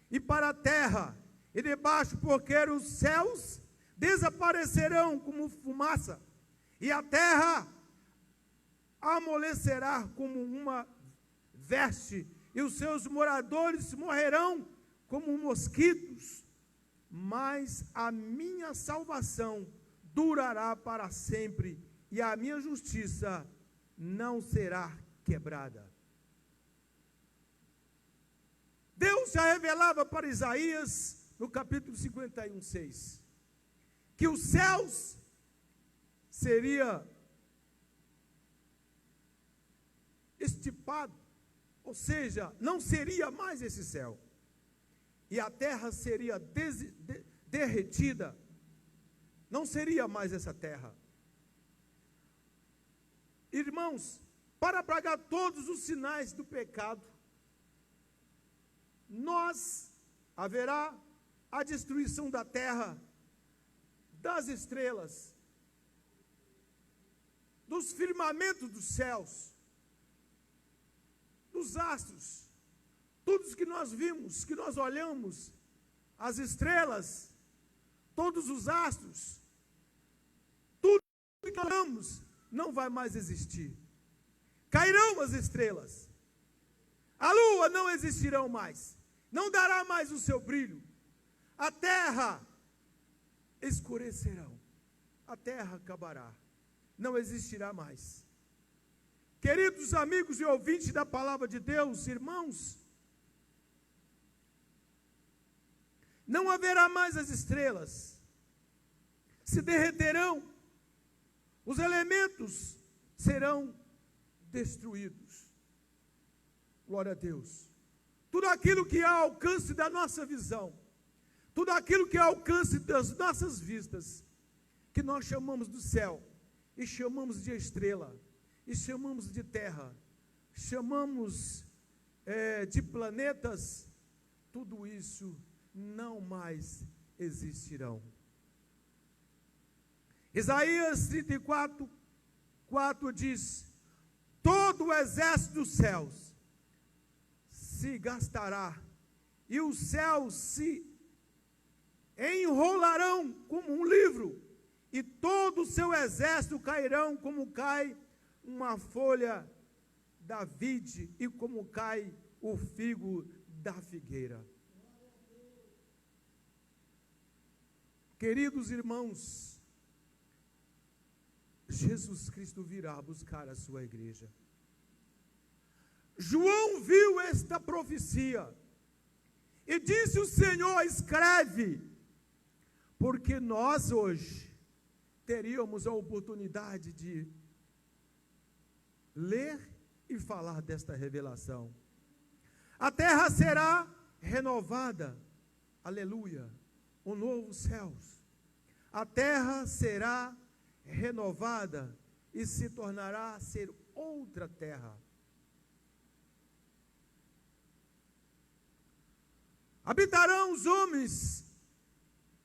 e para a terra, e debaixo, porque os céus desaparecerão como fumaça, e a terra amolecerá como uma veste, e os seus moradores morrerão como mosquitos. Mas a minha salvação durará para sempre, e a minha justiça não será quebrada. Deus já revelava para Isaías, no capítulo 51, 6, que os céus seria estipado, ou seja, não seria mais esse céu, e a terra seria derretida, não seria mais essa terra. Irmãos, para apagar todos os sinais do pecado, haverá a destruição da terra, das estrelas, dos firmamentos dos céus, dos astros, tudo que nós vimos, que nós olhamos, as estrelas, todos os astros, tudo que olhamos não vai mais existir. Cairão as estrelas, a lua não existirá mais, não dará mais o seu brilho, a terra escurecerá, a terra acabará, não existirá mais. Queridos amigos e ouvintes da palavra de Deus, irmãos, não haverá mais as estrelas, se derreterão, os elementos serão destruídos. Glória a Deus. Tudo aquilo que é ao alcance da nossa visão, tudo aquilo que é ao alcance das nossas vistas, que nós chamamos do céu, e chamamos de estrela, e chamamos de terra, chamamos de planetas, tudo isso não mais existirão. Isaías 34, 4 diz: todo o exército dos céus se gastará, e os céus se enrolarão como um livro, e todo o seu exército cairão como cai uma folha da vide, e como cai o figo da figueira. Queridos irmãos, Jesus Cristo virá buscar a sua igreja. João viu esta profecia e disse: o Senhor, escreve, porque nós hoje teríamos a oportunidade de ler e falar desta revelação. A terra será renovada, aleluia, um novo céus. A terra será renovada e se tornará a ser outra terra. Habitarão os homens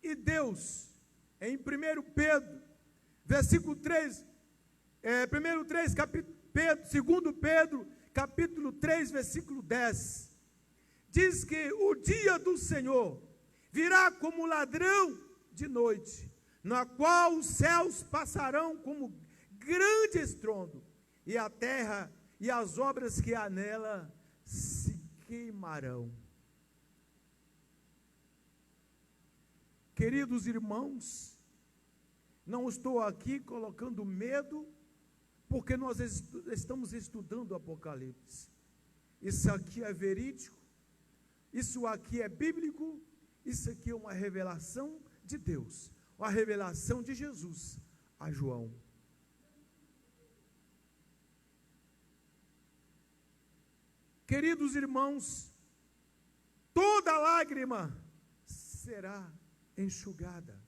e Deus. Em 1 Pedro, versículo 3, 2 Pedro, capítulo 3, versículo 10, diz que o dia do Senhor virá como ladrão de noite, na qual os céus passarão como grande estrondo, e a terra e as obras que há nela se queimarão. Queridos irmãos, não estou aqui colocando medo, porque nós estamos estudando o Apocalipse. Isso aqui é verídico, isso aqui é bíblico, isso aqui é uma revelação de Deus, uma revelação de Jesus a João. Queridos irmãos, toda lágrima será enxugada,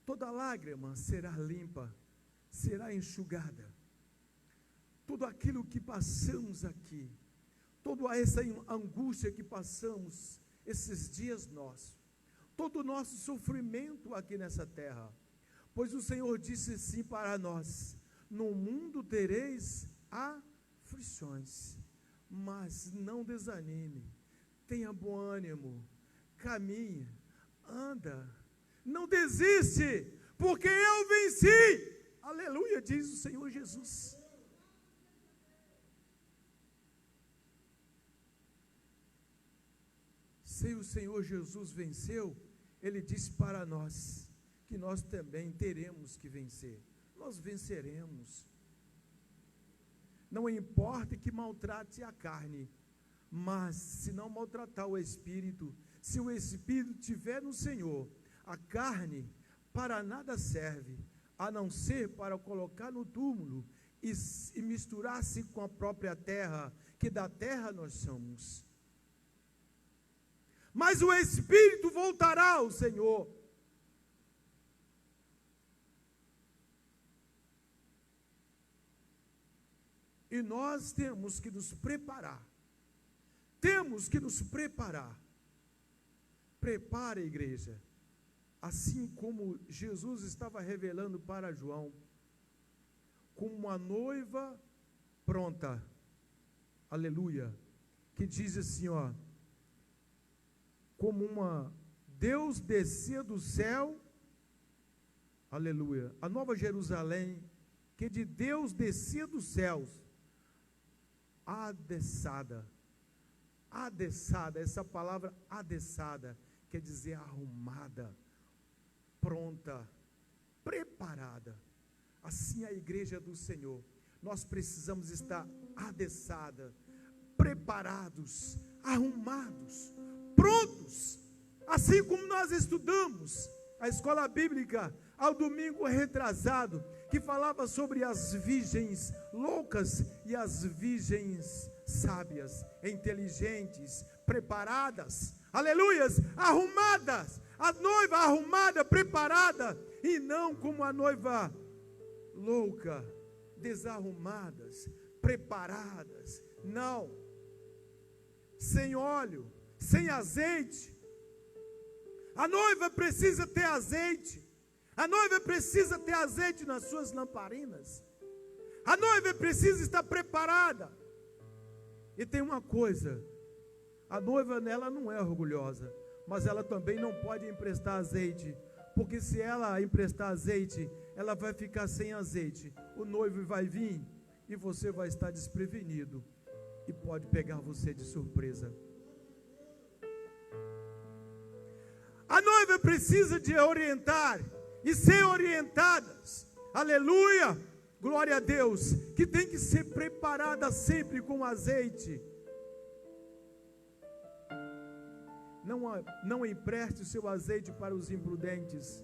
toda lágrima será limpa, será enxugada. Tudo aquilo que passamos aqui, toda essa angústia que passamos esses dias nossos, todo o nosso sofrimento aqui nessa terra, pois o Senhor disse sim para nós: no mundo tereis aflições, mas não desanime, tenha bom ânimo, caminha, anda, não desiste, porque eu venci, aleluia, diz o Senhor Jesus. Se o Senhor Jesus venceu, Ele disse para nós, que nós também teremos que vencer, nós venceremos. Não importa que maltrate a carne, mas se não maltratar o Espírito, se o Espírito estiver no Senhor, a carne para nada serve, a não ser para colocar no túmulo e misturar-se com a própria terra, que da terra nós somos. Mas o Espírito voltará ao Senhor. E nós temos que nos preparar. Temos que nos preparar. Prepare a igreja. Assim como Jesus estava revelando para João, como uma noiva pronta. Aleluia. Que diz assim, ó. Como Deus descia do céu. Aleluia. A Nova Jerusalém, que de Deus descia dos céus. Adessada, essa palavra adessada, quer dizer arrumada, pronta, preparada. Assim a igreja do Senhor, nós precisamos estar adessada, preparados, arrumados, prontos, assim como nós estudamos a escola bíblica ao domingo retrasado, que falava sobre as virgens loucas e as virgens sábias, inteligentes, preparadas, aleluias, arrumadas, a noiva arrumada, preparada, e não como a noiva louca, desarrumadas, preparadas, não, sem óleo, sem azeite. A noiva precisa ter azeite. A noiva precisa ter azeite nas suas lamparinas. A noiva precisa estar preparada. E tem uma coisa, a noiva nela não é orgulhosa, mas ela também não pode emprestar azeite, porque se ela emprestar azeite, ela vai ficar sem azeite. O noivo vai vir e você vai estar desprevenido e pode pegar você de surpresa. A noiva precisa de orientar e ser orientadas, aleluia, glória a Deus, que tem que ser preparada sempre com azeite. Não empreste o seu azeite para os imprudentes,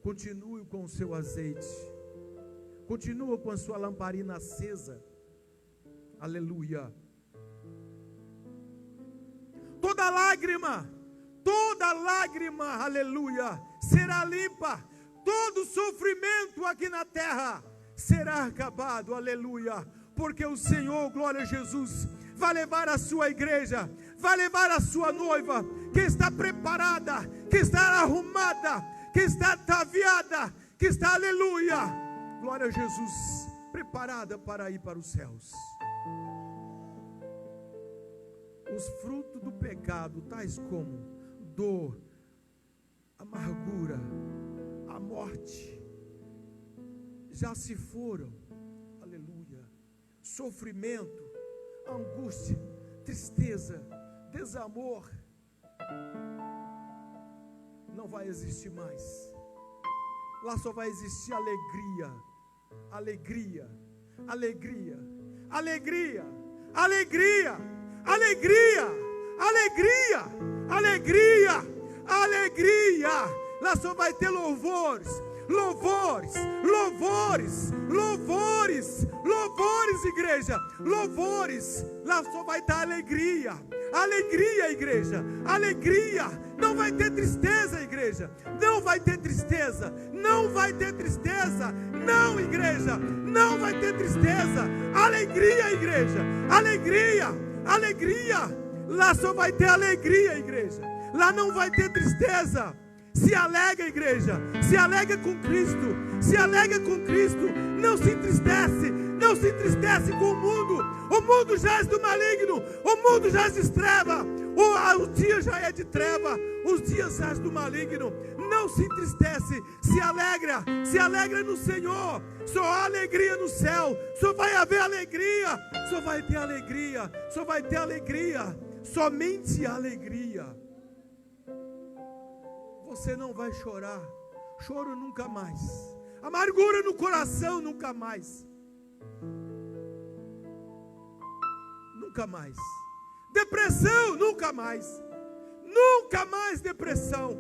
continue com o seu azeite, continua com a sua lamparina acesa, aleluia. Toda lágrima, aleluia, será limpa, todo sofrimento aqui na terra será acabado, aleluia, porque o Senhor, glória a Jesus, vai levar a sua igreja, vai levar a sua noiva, que está preparada, que está arrumada, que está ataviada, que está, aleluia, glória a Jesus, preparada para ir para os céus. os frutos do pecado, tais como dor, amargura, a morte, já se foram. Aleluia. Sofrimento, angústia, tristeza, desamor, não vai existir mais. Lá só vai existir alegria, alegria, alegria, alegria, alegria, alegria, alegria, alegria, alegria. Lá só vai ter louvores, louvores, louvores, louvores, louvores, igreja, louvores. Lá só vai dar alegria, alegria, igreja, alegria. Não vai ter tristeza, igreja, não vai ter tristeza, não vai ter tristeza, não, igreja, não vai ter tristeza. Alegria, igreja, alegria, alegria. Lá só vai ter alegria, igreja, lá não vai ter tristeza. Se alegra, igreja, se alegra com Cristo, se alegra com Cristo, não se entristece, não se entristece com o mundo jaz do maligno, o mundo jaz de treva, o dia já é de treva, os dias jaz do maligno. Não se entristece, se alegra no Senhor, só há alegria no céu, só vai haver alegria, só vai ter alegria, só vai ter alegria, somente alegria. Você não vai chorar, choro nunca mais, amargura no coração nunca mais, nunca mais, depressão nunca mais, nunca mais depressão.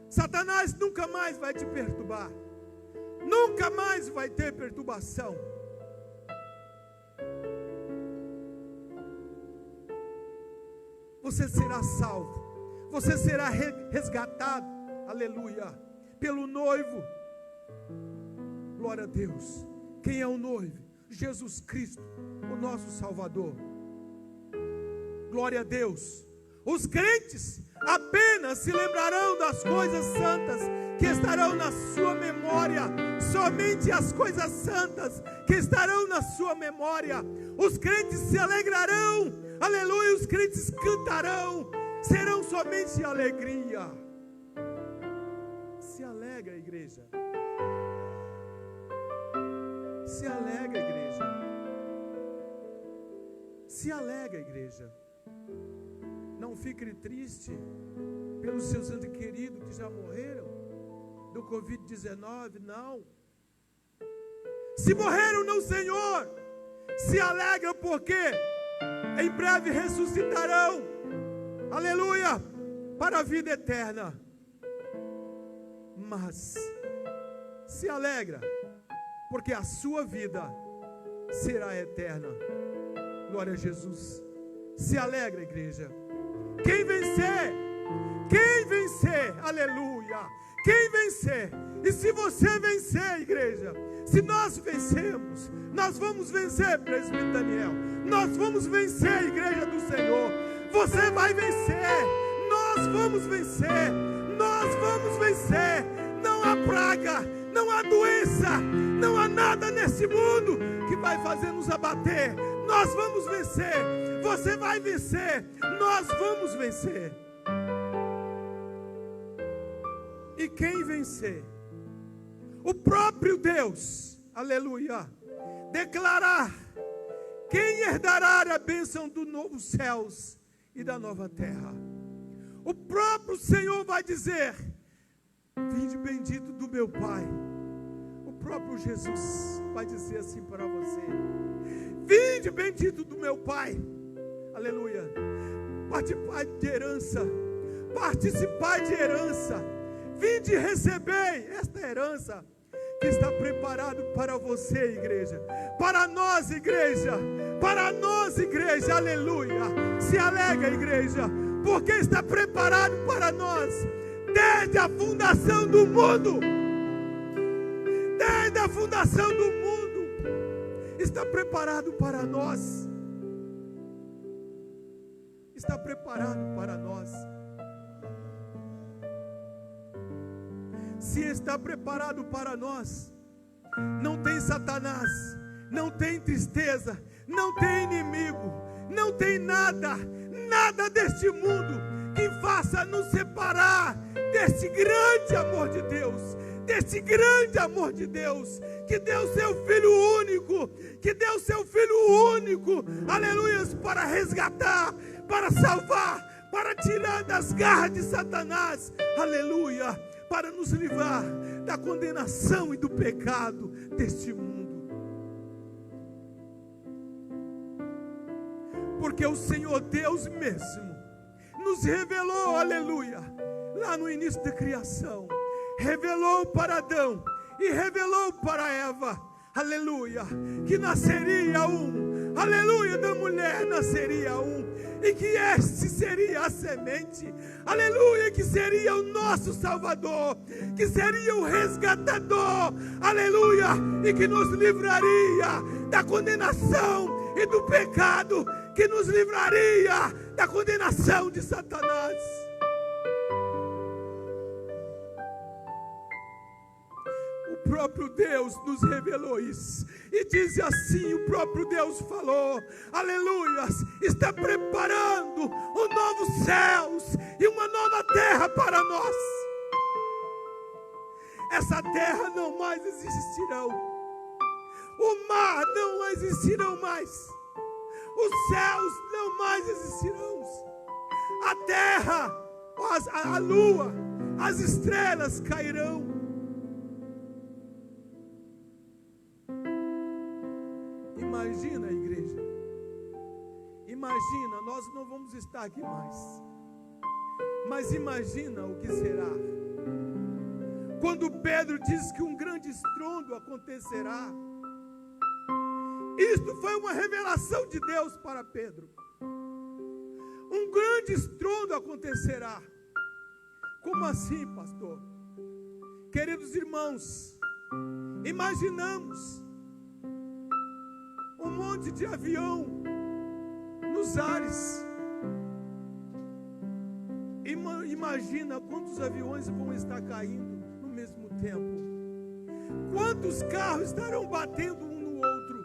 Satanás nunca mais vai te perturbar, nunca mais vai ter perturbação. Você será salvo, você será resgatado, aleluia, pelo noivo. Glória a Deus. Quem é o noivo? Jesus Cristo, o nosso Salvador. Glória a Deus. Os crentes apenas se lembrarão das coisas santas que estarão na sua memória, somente as coisas santas que estarão na sua memória. Os crentes se alegrarão, aleluia, os crentes cantarão, serão somente alegria. Se alegra, igreja. Se alegra, igreja. Se alegra, igreja. Não fique triste pelos seus entes queridos que já morreram do Covid-19, não. Se morreram no Senhor, se alegra porque em breve ressuscitarão, aleluia, para a vida eterna. Mas se alegra porque a sua vida será eterna. Glória a Jesus. Se alegra, igreja. Quem vencer, aleluia, quem vencer, e se você vencer, igreja, se nós vencermos, nós vamos vencer, presbítero Daniel, nós vamos vencer, igreja do Senhor, você vai vencer, nós vamos vencer, nós vamos vencer. Não há praga, não há doença, não há nada nesse mundo que vai fazer nos abater. Nós vamos vencer, você vai vencer, nós vamos vencer. E quem vencer? O próprio Deus, aleluia, declarar quem herdará a bênção dos novos céus e da nova terra. O próprio Senhor vai dizer: vinde bendito do meu Pai. O próprio Jesus vai dizer assim para você: vinde bendito do meu Pai, aleluia, participar de herança, participar de herança, vinde receber esta herança que está preparado para você, igreja, para nós, igreja, para nós, igreja, aleluia. Se alegra, igreja, porque está preparado para nós desde a fundação do mundo. Desde a fundação do mundo está preparado para nós. Está preparado para nós. Se está preparado para nós, não tem Satanás, não tem tristeza, não tem inimigo Não tem nada deste mundo que faça nos separar desse grande amor de Deus, desse grande amor de Deus, que deu seu Filho único, aleluias, para resgatar, para salvar, para tirar das garras de Satanás, aleluia, para nos livrar da condenação e do pecado deste mundo. Porque o Senhor Deus mesmo nos revelou, aleluia, lá no início da criação, revelou para Adão e revelou para Eva, aleluia, que nasceria aleluia, da mulher nasceria e que este seria a semente, aleluia, que seria o nosso Salvador, que seria o resgatador, aleluia, e que nos livraria da condenação e do pecado, que nos livraria da condenação de Satanás. O próprio Deus nos revelou isso, e diz assim, o próprio Deus falou, aleluias, está preparando um novo céus e uma nova terra para nós. Essa terra não mais existirão, o mar não existirão mais, os céus não mais existirão, a terra, a lua, as estrelas cairão. Imagina, igreja, imagina, nós não vamos estar aqui mais, mas imagina o que será quando Pedro diz que um grande estrondo acontecerá. Isto foi uma revelação de Deus para Pedro. Um grande estrondo acontecerá. Como assim, pastor? Queridos irmãos, imaginamos um monte de avião nos ares. Imagina quantos aviões vão estar caindo no mesmo tempo. Quantos carros estarão batendo um no outro.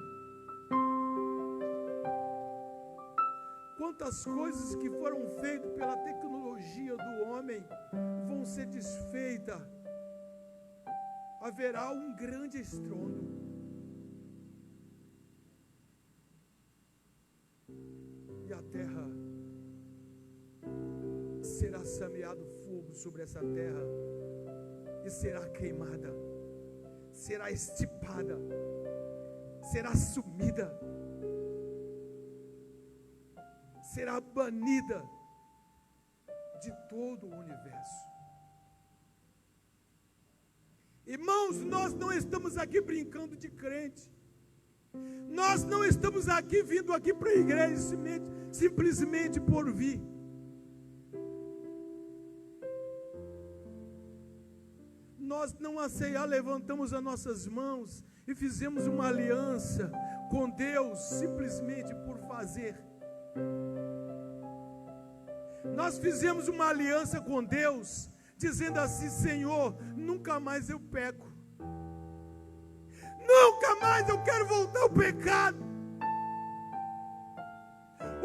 Quantas coisas que foram feitas pela tecnologia do homem vão ser desfeitas. Haverá um grande estrondo. E a terra será semeado fogo sobre essa terra e será queimada, será estipada, será sumida, será banida de todo o universo. Irmãos, nós não estamos aqui brincando de crente. Nós não estamos aqui vindo aqui para a igreja simplesmente por vir. Nós não levantamos as nossas mãos e fizemos uma aliança com Deus simplesmente por fazer. Nós fizemos uma aliança com Deus dizendo assim: Senhor, nunca mais eu peco. Nunca mais eu quero voltar ao pecado.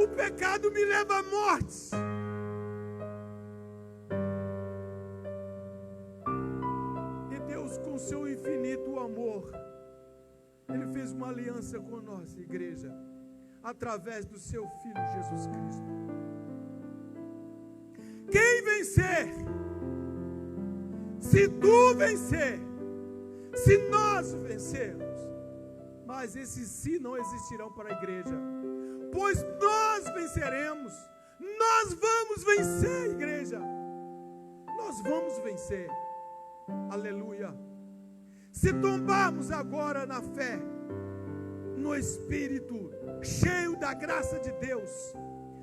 O pecado me leva à morte. E Deus, com seu infinito amor, Ele fez uma aliança com nós, igreja, através do seu Filho Jesus Cristo. Quem vencer, se tu vencer, se nós vencermos, mas esses sim não existirão para a igreja, pois nós venceremos, nós vamos vencer, igreja, nós vamos vencer, aleluia. Se tombarmos agora na fé, no Espírito, cheio da graça de Deus,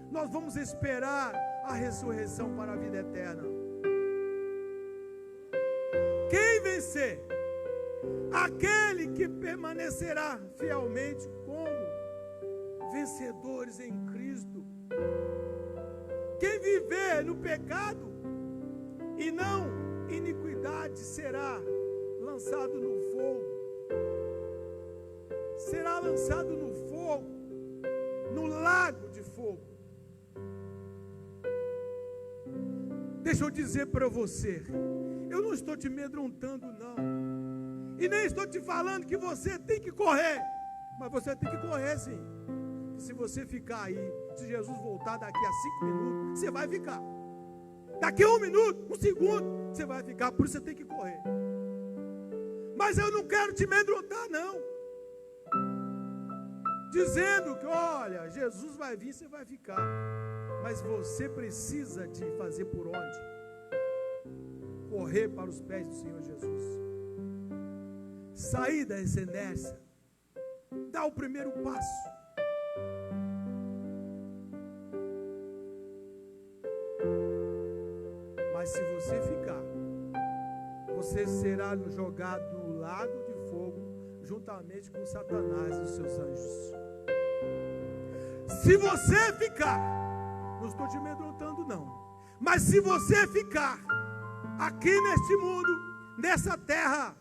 nós vamos esperar a ressurreição para a vida eterna. Quem vencer? Aquele que permanecerá fielmente como vencedores em Cristo. Quem viver no pecado e não iniquidade será lançado no fogo. Será lançado no fogo. no lago de fogo. Deixa eu dizer para você, eu não estou te amedrontando não, e nem estou te falando que você tem que correr, mas você tem que correr sim. Se você ficar aí, se Jesus voltar daqui a 5 minutos, você vai ficar. Daqui a 1 minuto, 1 segundo, você vai ficar, por isso você tem que correr. Mas eu não quero te amedrontar não, dizendo que, olha, Jesus vai vir, você vai ficar. Mas você precisa de fazer por onde? Correr para os pés do Senhor Jesus. Sair dessa inércia. Dar o primeiro passo. Mas se você ficar, você será jogado no lago de fogo, juntamente com Satanás e os seus anjos. Se você ficar, não estou te amedrontando não, mas se você ficar aqui neste mundo, nessa terra,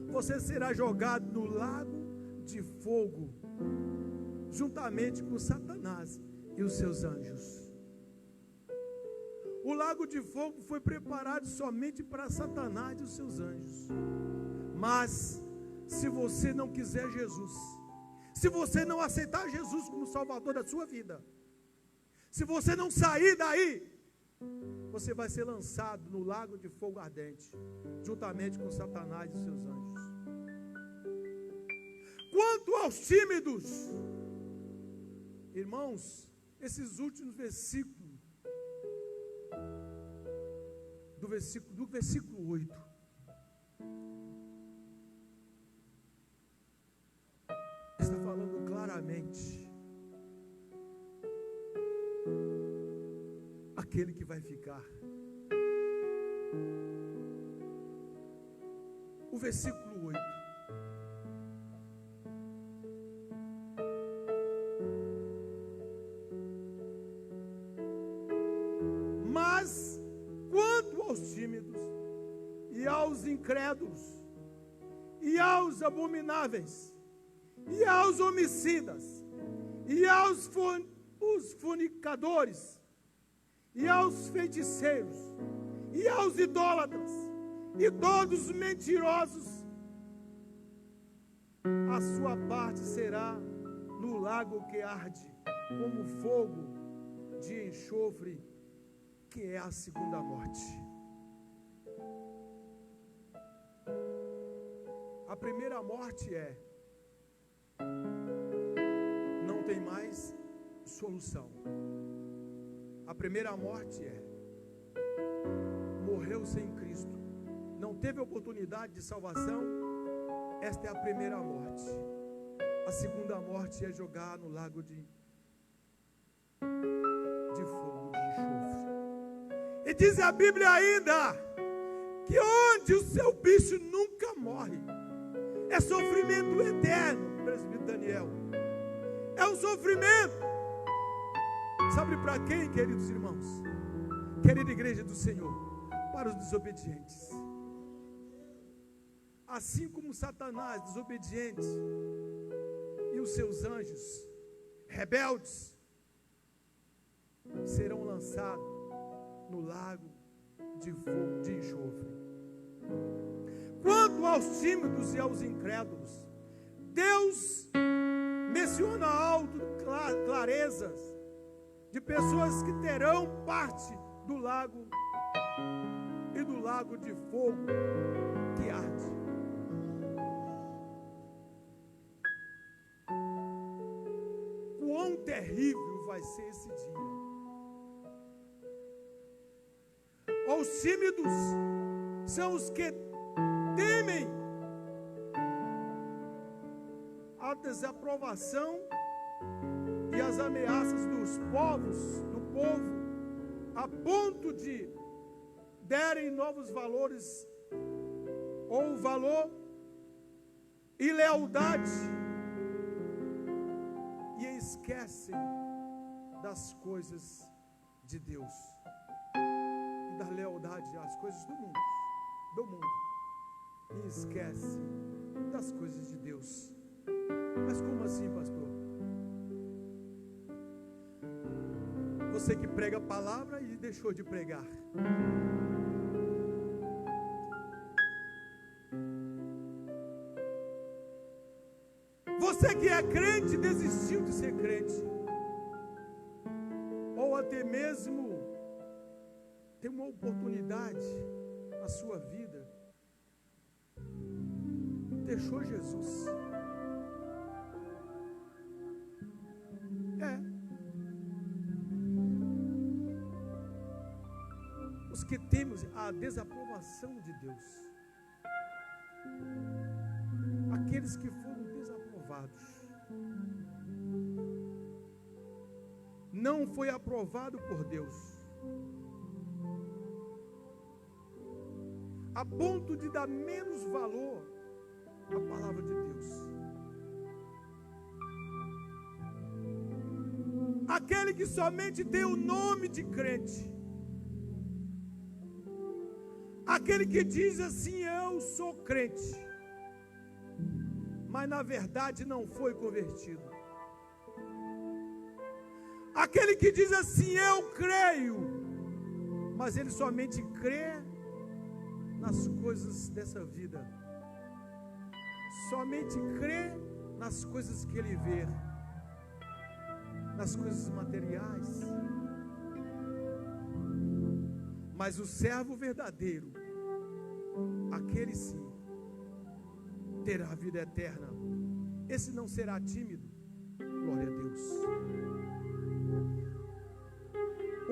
você será jogado no lago de fogo, juntamente com Satanás e os seus anjos. O lago de fogo foi preparado somente para Satanás e os seus anjos. Mas se você não quiser Jesus, se você não aceitar Jesus como Salvador da sua vida, se você não sair daí, você vai ser lançado no lago de fogo ardente, juntamente com Satanás e seus anjos. Quanto aos tímidos, irmãos, esses últimos versículos, do versículo 8, está falando claramente aquele que vai ficar. O versículo 8. Mas quanto aos tímidos e aos incrédulos e aos abomináveis e aos homicidas e aos fornicadores e aos feiticeiros e aos idólatras e todos os mentirosos, a sua parte será no lago que arde como fogo de enxofre, que é a segunda morte. A primeira morte não tem mais solução. A primeira morte morreu sem Cristo, não teve oportunidade de salvação. Esta é a primeira morte. A segunda morte é jogar no lago de fogo, de enxofre. E diz a Bíblia ainda que onde o seu bicho nunca morre, é sofrimento eterno, presbítero Daniel. É um sofrimento. Sabe para quem, queridos irmãos? Querida igreja do Senhor, para os desobedientes. Assim como Satanás, desobediente, e os seus anjos, rebeldes, serão lançados no lago de fogo, de enxofre. Quanto aos tímidos e aos incrédulos, Deus menciona alto clarezas de pessoas que terão parte do lago e do lago de fogo que arde. Quão terrível vai ser esse dia. Os tímidos são os que temem a desaprovação e as ameaças dos povos, do povo, a ponto de derem novos valores ou valor e lealdade, e esquecem das coisas de Deus e da lealdade às coisas do mundo, e esquecem das coisas de Deus. Mas como assim, pastor? você que prega a palavra e deixou de pregar. Você que é crente desistiu de ser crente. Ou até mesmo tem uma oportunidade na sua vida, deixou Jesus. Os que temem a desaprovação de Deus, aqueles que foram desaprovados, não foi aprovado por Deus, a ponto de dar menos valor à palavra de Deus. Aquele que somente tem o nome de crente, aquele que diz assim: eu sou crente, mas na verdade não foi convertido. Aquele que diz assim: eu creio, mas ele somente crê nas coisas dessa vida, somente crê nas coisas que ele vê, nas coisas materiais. Mas o servo verdadeiro, aquele sim, terá a vida eterna. Esse não será tímido. Glória a Deus.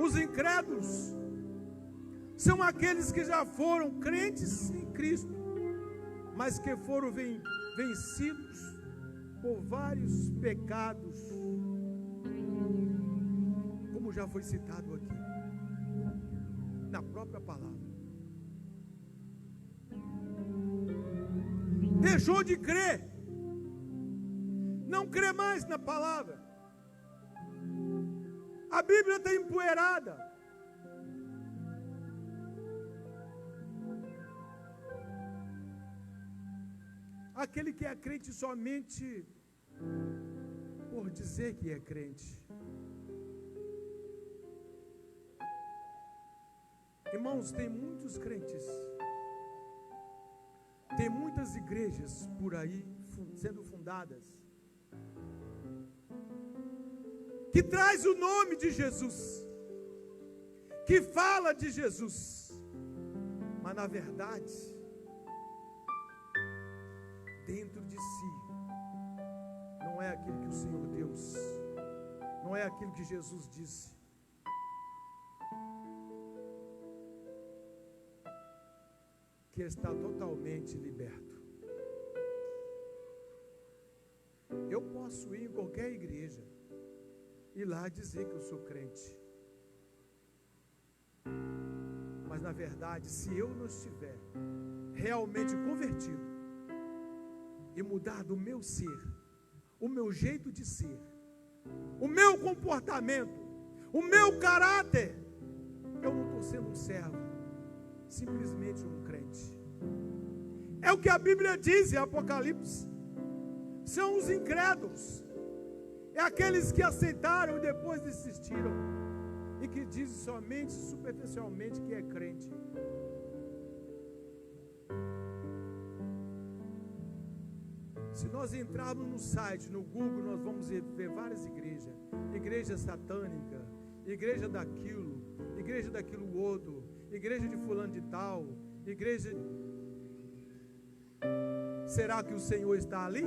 Os incrédulos são aqueles que já foram crentes em Cristo, mas que foram vencidos por vários pecados, como já foi citado aqui na própria palavra. Deixou de crer, não crê mais na palavra. A Bíblia está empoeirada. Aquele que é crente somente por dizer que é crente. Irmãos, tem muitos crentes, tem muitas igrejas por aí sendo fundadas, que traz o nome de Jesus, que fala de Jesus, mas na verdade, dentro de si, não é aquilo que o Senhor Deus, não é aquilo que Jesus disse. Que está totalmente liberto. Eu posso ir em qualquer igreja e lá dizer que eu sou crente, mas na verdade, se eu não estiver realmente convertido e mudar do meu ser, o meu jeito de ser, o meu comportamento, o meu caráter, eu não estou sendo um servo, simplesmente um crente. É o que a Bíblia diz em Apocalipse. São os incrédulos, é aqueles que aceitaram e depois desistiram, e que dizem somente superficialmente que é crente. Se nós entrarmos no site, no Google, nós vamos ver várias igrejas, igreja satânica, igreja daquilo outro, igreja de fulano de tal, igreja. Será que o Senhor está ali?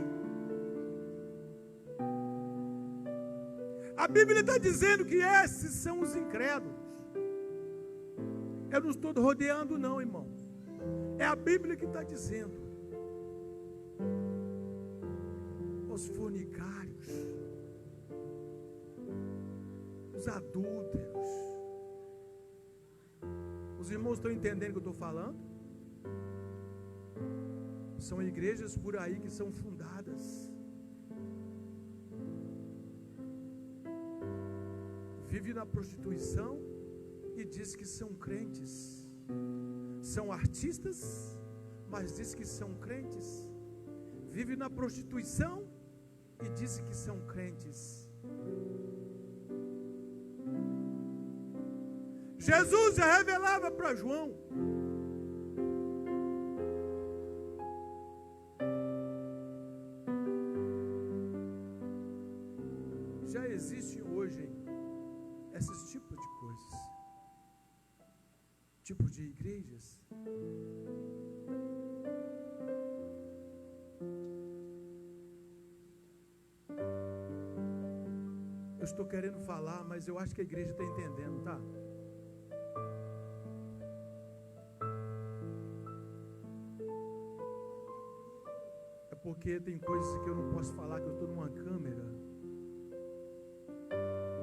A Bíblia está dizendo que esses são os incrédulos. Eu não estou rodeando não, irmão. É a Bíblia que está dizendo. Os fornicários, os adúlteros. Os irmãos estão entendendo o que eu estou falando? São igrejas por aí que são fundadas, vivem na prostituição e diz que são crentes. São artistas, mas diz que são crentes. Vivem na prostituição e diz que são crentes. Jesus já revelava para João. Já existem hoje esses tipos de coisas, tipos de igrejas. Eu estou querendo falar, mas eu acho que a igreja está entendendo, tá? É porque tem coisas que eu não posso falar, que eu estou numa câmera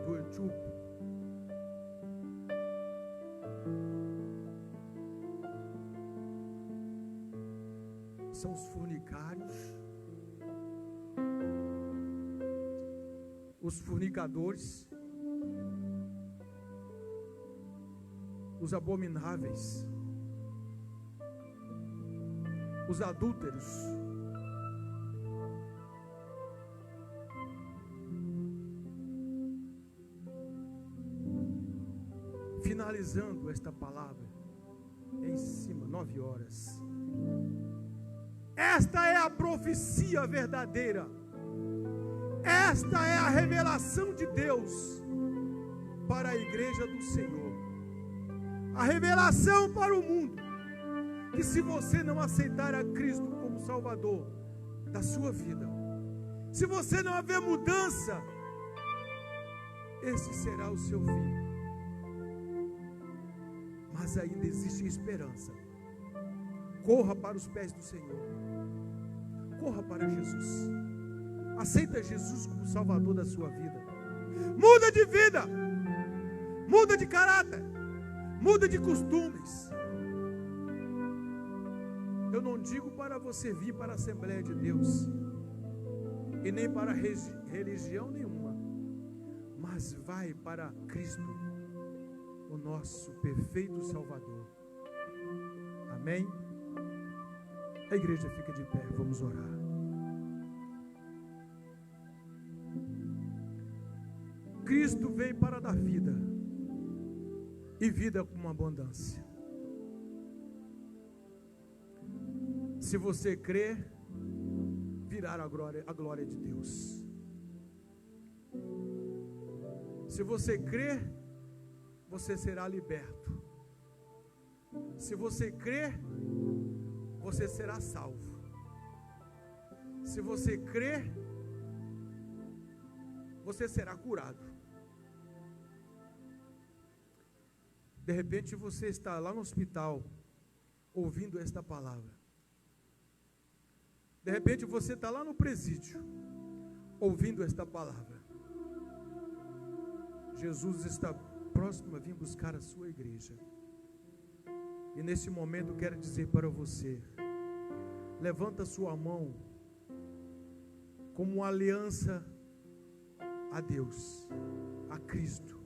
do YouTube. São os fornicários, os fornicadores, os abomináveis, os adúlteros, finalizando esta palavra em cima, 9 horas. Esta é a profecia verdadeira. Esta é a revelação de Deus para a igreja do Senhor. A revelação para o mundo, que se você não aceitar a Cristo como Salvador da sua vida, se você não haver mudança, esse será o seu fim. Mas ainda existe esperança. Corra para os pés do Senhor. Corra para Jesus. Aceita Jesus como Salvador da sua vida. Muda de vida. Muda de caráter. Muda de costumes. Eu não digo para você vir para a Assembleia de Deus e nem para religião nenhuma, mas vai para Cristo, o nosso perfeito Salvador. Amém? A igreja fica de pé, vamos orar. Cristo veio para dar vida, e vida com abundância. Se você crer, virá a glória de Deus. Se você crer, você será liberto. Se você crer, você será salvo. Se você crer, você será curado. De repente você está lá no hospital, ouvindo esta palavra. De repente você está lá no presídio, ouvindo esta palavra. Jesus está próximo a vir buscar a sua igreja. E nesse momento eu quero dizer para você: levanta sua mão como uma aliança a Deus, a Cristo,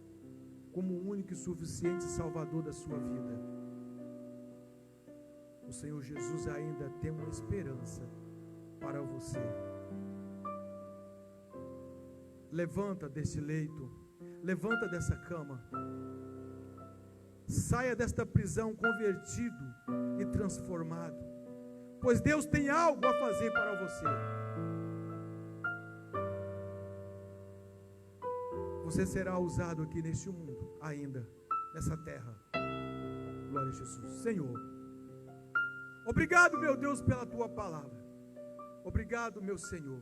como o único e suficiente Salvador da sua vida. O Senhor Jesus ainda tem uma esperança para você. Levanta desse leito, levanta dessa cama, saia desta prisão convertido e transformado, pois Deus tem algo a fazer para você. Você será usado aqui neste mundo, ainda, nessa terra. Glória a Jesus. Senhor, obrigado, meu Deus, pela tua palavra. Obrigado, meu Senhor,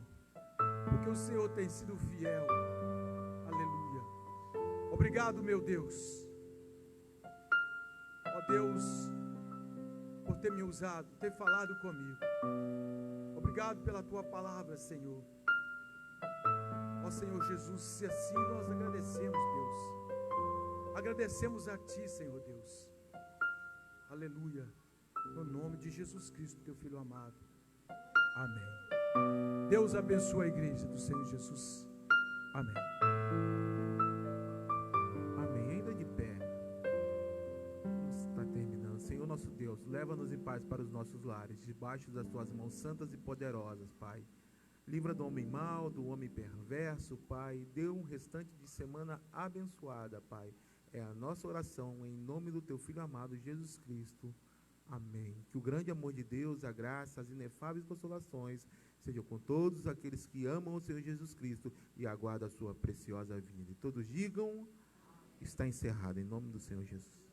porque o Senhor tem sido fiel. Aleluia. Obrigado, meu Deus. Ó Deus, por ter me usado, ter falado comigo. Obrigado pela tua palavra, Senhor. Ó Senhor Jesus, se assim nós agradecemos, Deus. Agradecemos a Ti, Senhor Deus. Aleluia. No nome de Jesus Cristo, Teu Filho amado. Amém. Deus abençoe a igreja do Senhor Jesus. Amém. Amém. Ainda de pé. Está terminando. Senhor nosso Deus, leva-nos em paz para os nossos lares, debaixo das Tuas mãos santas e poderosas, Pai. Livra do homem mau, do homem perverso, Pai. Dê um restante de semana abençoada, Pai. É a nossa oração em nome do teu Filho amado, Jesus Cristo. Amém. Que o grande amor de Deus, a graça, as inefáveis consolações sejam com todos aqueles que amam o Senhor Jesus Cristo e aguardam a sua preciosa vinda. E todos digam, está encerrado em nome do Senhor Jesus.